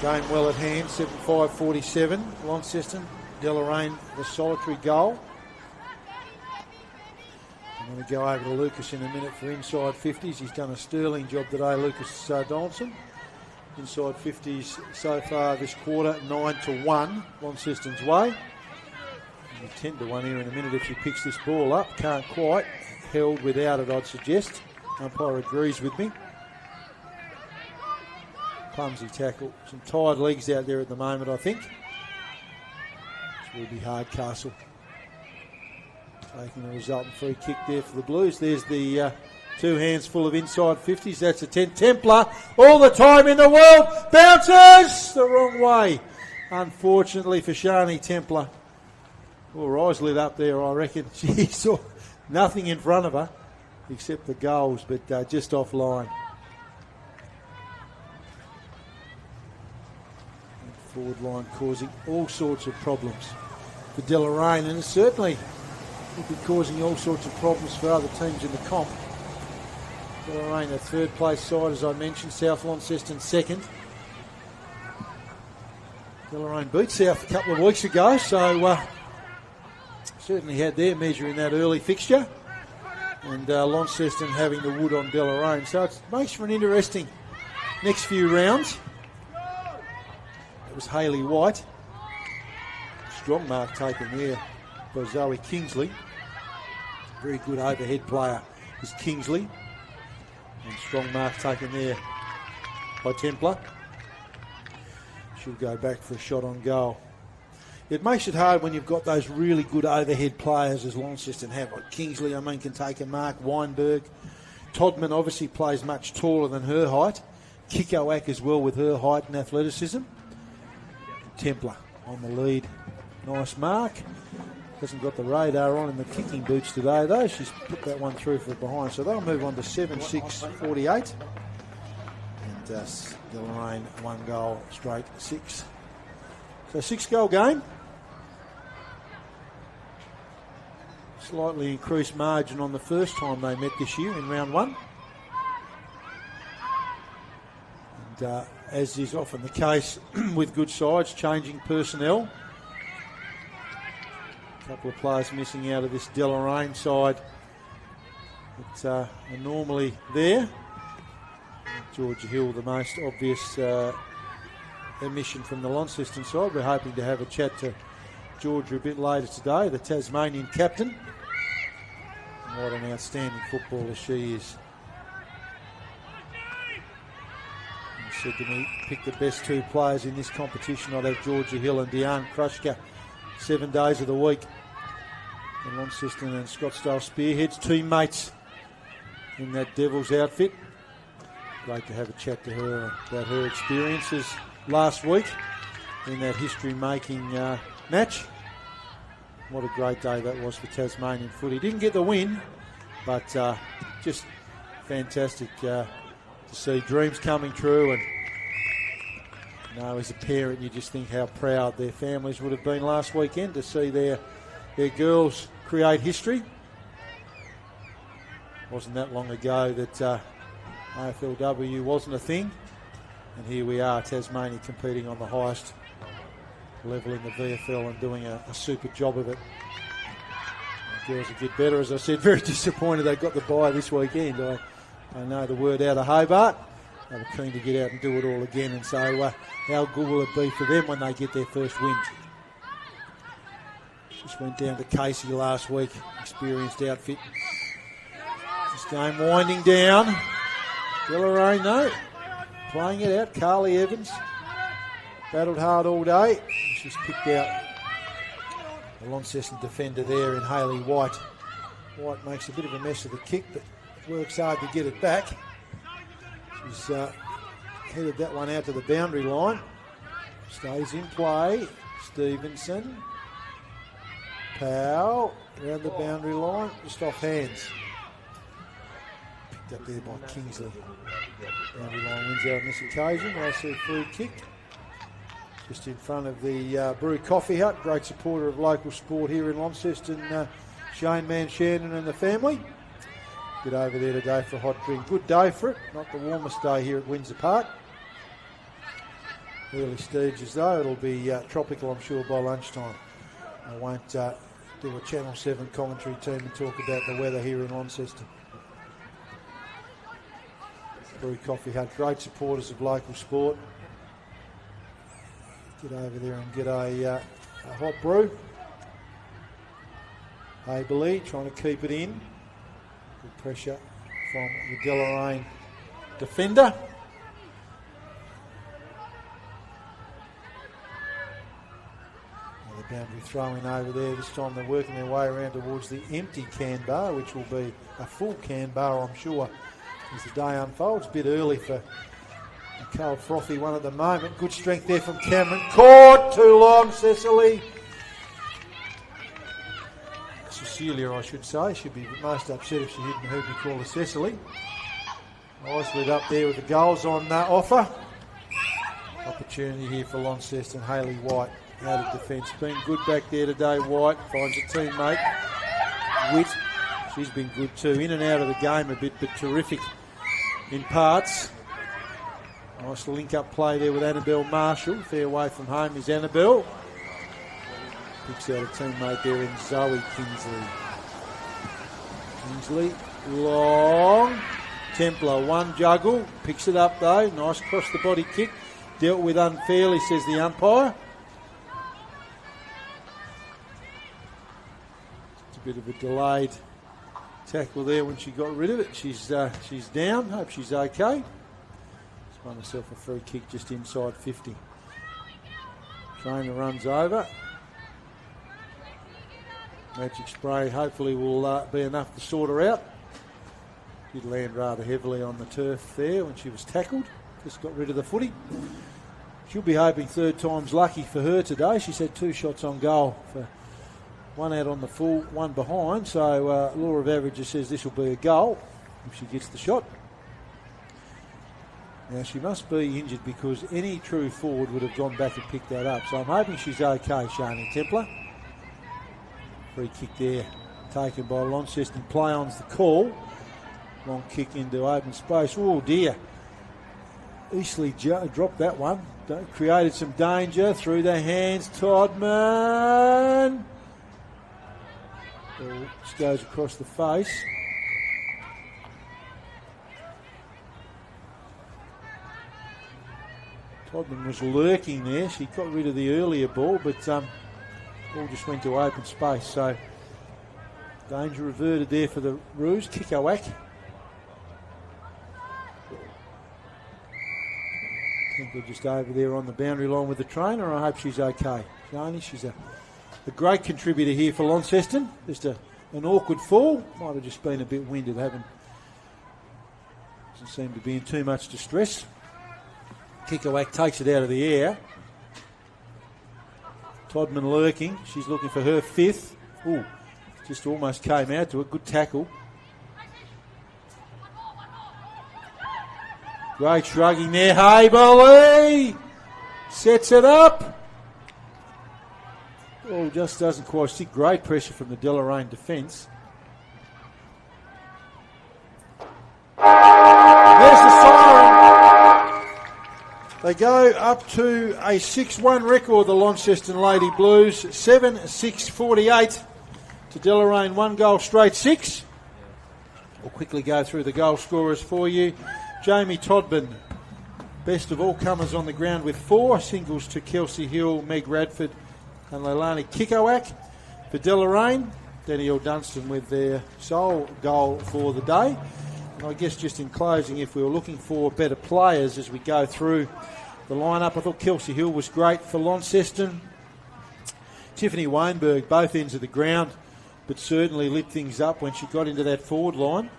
Game well at hand, 7-5-47. Launceston, Deloraine, the solitary goal. I'm going to go over to Lucas in a minute for inside 50s. He's done a sterling job today, Lucas Donaldson. Inside 50s so far this quarter, 9-1, Launceston's way. 10-1 here in a minute if she picks this ball up. Can't quite. Held without it, I'd suggest. Umpire agrees with me. Clumsy tackle. Some tired legs out there at the moment, I think. This will be Hardcastle. Taking the resultant free kick there for the Blues. There's the two hands full of inside 50s. That's a 10. Templar all the time in the world. Bounces the wrong way. Unfortunately for Shani Templar. Well, her eyes lit up there, I reckon. She saw nothing in front of her except the goals, but just offline. Forward line causing all sorts of problems for Deloraine, and it certainly will be causing all sorts of problems for other teams in the comp. Deloraine, a third place side, as I mentioned. South Launceston second. Deloraine beat South a couple of weeks ago, so certainly had their measure in that early fixture. And Launceston having the wood on Deloraine. So it makes for an interesting next few rounds. It was Hayley White. Strong mark taken there by Zoe Kingsley. Very good overhead player is Kingsley. And strong mark taken there by Templar. She'll go back for a shot on goal. It makes it hard when you've got those really good overhead players as Launceston have. Like Kingsley, can take a mark. Weinberg. Todman obviously plays much taller than her height. Kikoak as well with her height and athleticism. Templar on the lead. Nice mark. Hasn't got the radar on in the kicking boots today though. She's put that one through for behind. So they'll move on to 7-6-48. And Deloraine 1 goal straight 6. So 6-goal game. Slightly increased margin on the first time they met this year in round 1. And as is often the case with good sides, changing personnel. A couple of players missing out of this Deloraine side that are normally there. Georgia Hill, the most obvious omission from the Launceston side. We're hoping to have a chat to Georgia a bit later today, the Tasmanian captain. What an outstanding footballer she is. He said to me, pick the best 2 players in this competition. I'd have Georgia Hill and Deanne Krushka 7 days of the week. And Launceston and Scottsdale Spearheads, teammates in that Devils outfit. Great to have a chat to her about her experiences last week in that history-making match. What a great day that was for Tasmanian footy. Didn't get the win, but just fantastic to see dreams coming true. And as a parent, you just think how proud their families would have been last weekend to see their girls create history. Wasn't that long ago that AFLW wasn't a thing, and here we are, Tasmania competing on the highest level in the VFL and doing a super job of it. The girls will get better, as I said. Very disappointed they got the bye this weekend. I know the word out of Hobart. They were keen to get out and do it all again, and so how good will it be for them when they get their first win? Just went down to Casey last week, experienced outfit. This game winding down. Deloraine though, playing it out. Carly Evans battled hard all day. She's picked out the Launceston defender there in Hayley White. White makes a bit of a mess of the kick, but works hard to get it back. She's headed that one out to the boundary line. Stays in play. Stevenson. Powell around the boundary line, just off hands. Picked up there by Kingsley. Boundary line wins out on this occasion. I see a free kick. Just in front of the Brew Coffee Hut. Great supporter of local sport here in Launceston. Shane Manshannon and the family. Get over there today for a hot drink. Good day for it. Not the warmest day here at Windsor Park. Early stages though. It'll be tropical, I'm sure, by lunchtime. I won't do a Channel 7 commentary team and talk about the weather here in Launceston. Brew Coffee Hut, great supporters of local sport. Get over there and get a hot brew. Haberley trying to keep it in. Good pressure from the Deloraine defender. Boundary throwing over there. This time they're working their way around towards the empty can bar, which will be a full can bar, I'm sure, as the day unfolds. A bit early for a cold frothy one at the moment. Good strength there from Cameron. Caught too long, Cecily. Cecilia, I should say. She'd be most upset if she didn't heard me call her Cecily. Eyes lit up there with the goals on offer. Opportunity here for Launceston. Hayley White out of defence. Been good back there today. White finds a teammate. Witt. She's been good too. In and out of the game a bit, but terrific in parts. Nice link-up play there with Annabelle Marshall. Fair way from home is Annabelle. Picks out a teammate there in Zoe Kingsley. Kingsley, long. Templar, one juggle. Picks it up though. Nice cross-the-body kick. Dealt with unfairly, says the umpire. It's a bit of a delayed tackle there when she got rid of it. She's down. Hope she's okay. Just won herself a free kick just inside 50. Trainer runs over. Magic spray hopefully will be enough to sort her out. Did land rather heavily on the turf there when she was tackled. Just got rid of the footy. She'll be hoping third time's lucky for her today. She's had 2 shots on goal, for one out on the full, one behind. So law of averages says this will be a goal if she gets the shot. Now she must be injured because any true forward would have gone back and picked that up. So I'm hoping she's okay, Shani Templar. Free kick there taken by Launceston. Play on's the call. Long kick into open space. Oh dear. Easily dropped that one. Created some danger through their hands. Todman. Just goes across the face. Todman was lurking there. She got rid of the earlier ball, but ball just went to open space. So danger averted there for the Roos. Kick a whack. I think they're just over there on the boundary line with the trainer. I hope she's okay. Shani, she's a great contributor here for Launceston. Just an awkward fall. Might have just been a bit winded. Doesn't seem to be in too much distress. Kickawak takes it out of the air. Todman lurking. She's looking for her 5th. Ooh, just almost came out to it. Good tackle. Great shrugging there. Hey, Bolly! Sets it up. Oh, just doesn't quite stick. Great pressure from the Deloraine defence. There's the siren. They go up to a 6-1 record, the Launceston Lady Blues. 7-6-48 to Deloraine. 1 goal straight 6. We'll quickly go through the goal scorers for you. Jamie Todman, best of all comers on the ground with 4 singles to Kelsey Hill, Meg Radford and Leilani Kikowak. For Deloraine, Danielle Dunstan with their sole goal for the day. And I guess just in closing, if we were looking for better players as we go through the lineup, I thought Kelsey Hill was great for Launceston. Tiffany Weinberg, both ends of the ground, but certainly lit things up when she got into that forward line.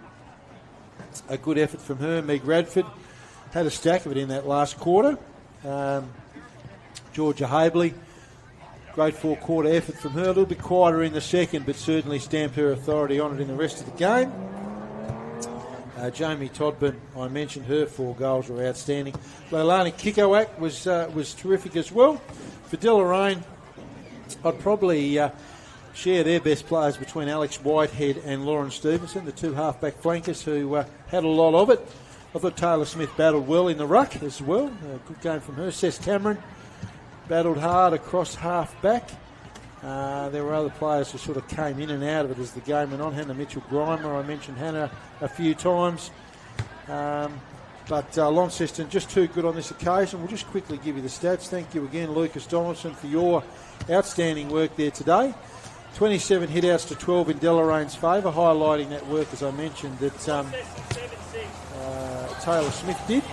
A good effort from her. Meg Radford had a stack of it in that last quarter. Georgia Habley, great 4-quarter effort from her. A little bit quieter in the second, but certainly stamped her authority on it in the rest of the game. Jamie Todman, I mentioned her 4 goals were outstanding. Leilani Kikowak was terrific as well. For Deloraine, I'd probably share their best players between Alex Whitehead and Lauren Stevenson, the 2 halfback flankers who had a lot of it. I thought Taylor Smith battled well in the ruck as well. Good game from her. Cess Cameron battled hard across half-back. There were other players who sort of came in and out of it as the game went on. Hannah Mitchell-Grimer, I mentioned Hannah a few times. But Launceston just too good on this occasion. We'll just quickly give you the stats. Thank you again, Lucas Donaldson, for your outstanding work there today. 27 hit-outs to 12 in Deloraine's favour, highlighting that work, as I mentioned, that Taylor Smith did.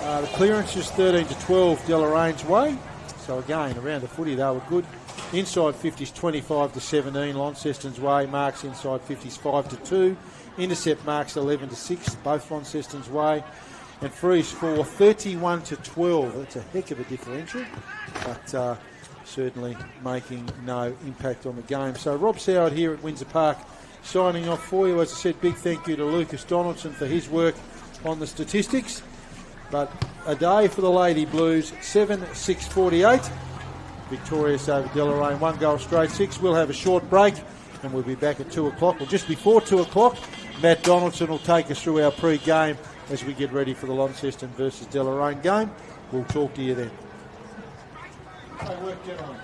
The clearances 13 to 12 Deloraine's way. So again, around the footy they were good. Inside 50s 25 to 17 Launceston's way. Marks inside 50s 5 to 2. Intercept marks 11 to 6, both Launceston's way. And frees for 31 to 12. That's a heck of a differential, but certainly making no impact on the game. So Rob Soward here at Windsor Park signing off for you. As I said, big thank you to Lucas Donaldson for his work on the statistics. But a day for the Lady Blues, 7-6-48. Victorious over Deloraine, 1 goal straight 6. We'll have a short break and we'll be back at 2 o'clock, or just before 2 o'clock. Matt Donaldson will take us through our pre-game as we get ready for the Launceston versus Deloraine game. We'll talk to you then. Great work, gentlemen.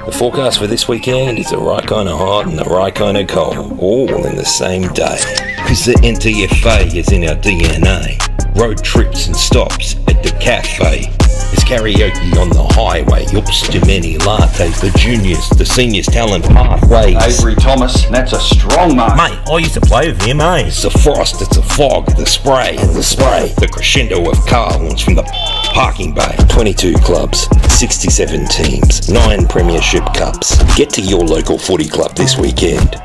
The forecast for this weekend is the right kind of hot and the right kind of cold, all in the same day. Because the NTFA is in our DNA. Road trips and stops at the cafe. There's karaoke on the highway. Oops, too many lattes. The juniors, the seniors, talent pathways. Avery Thomas, that's a strong mark. Mate, I used to play with him, eh? It's the frost, it's the fog, the spray, and the spray. The crescendo of car horns from the parking bay. 22 clubs, 67 teams, 9 premiership cups. Get to your local footy club this weekend.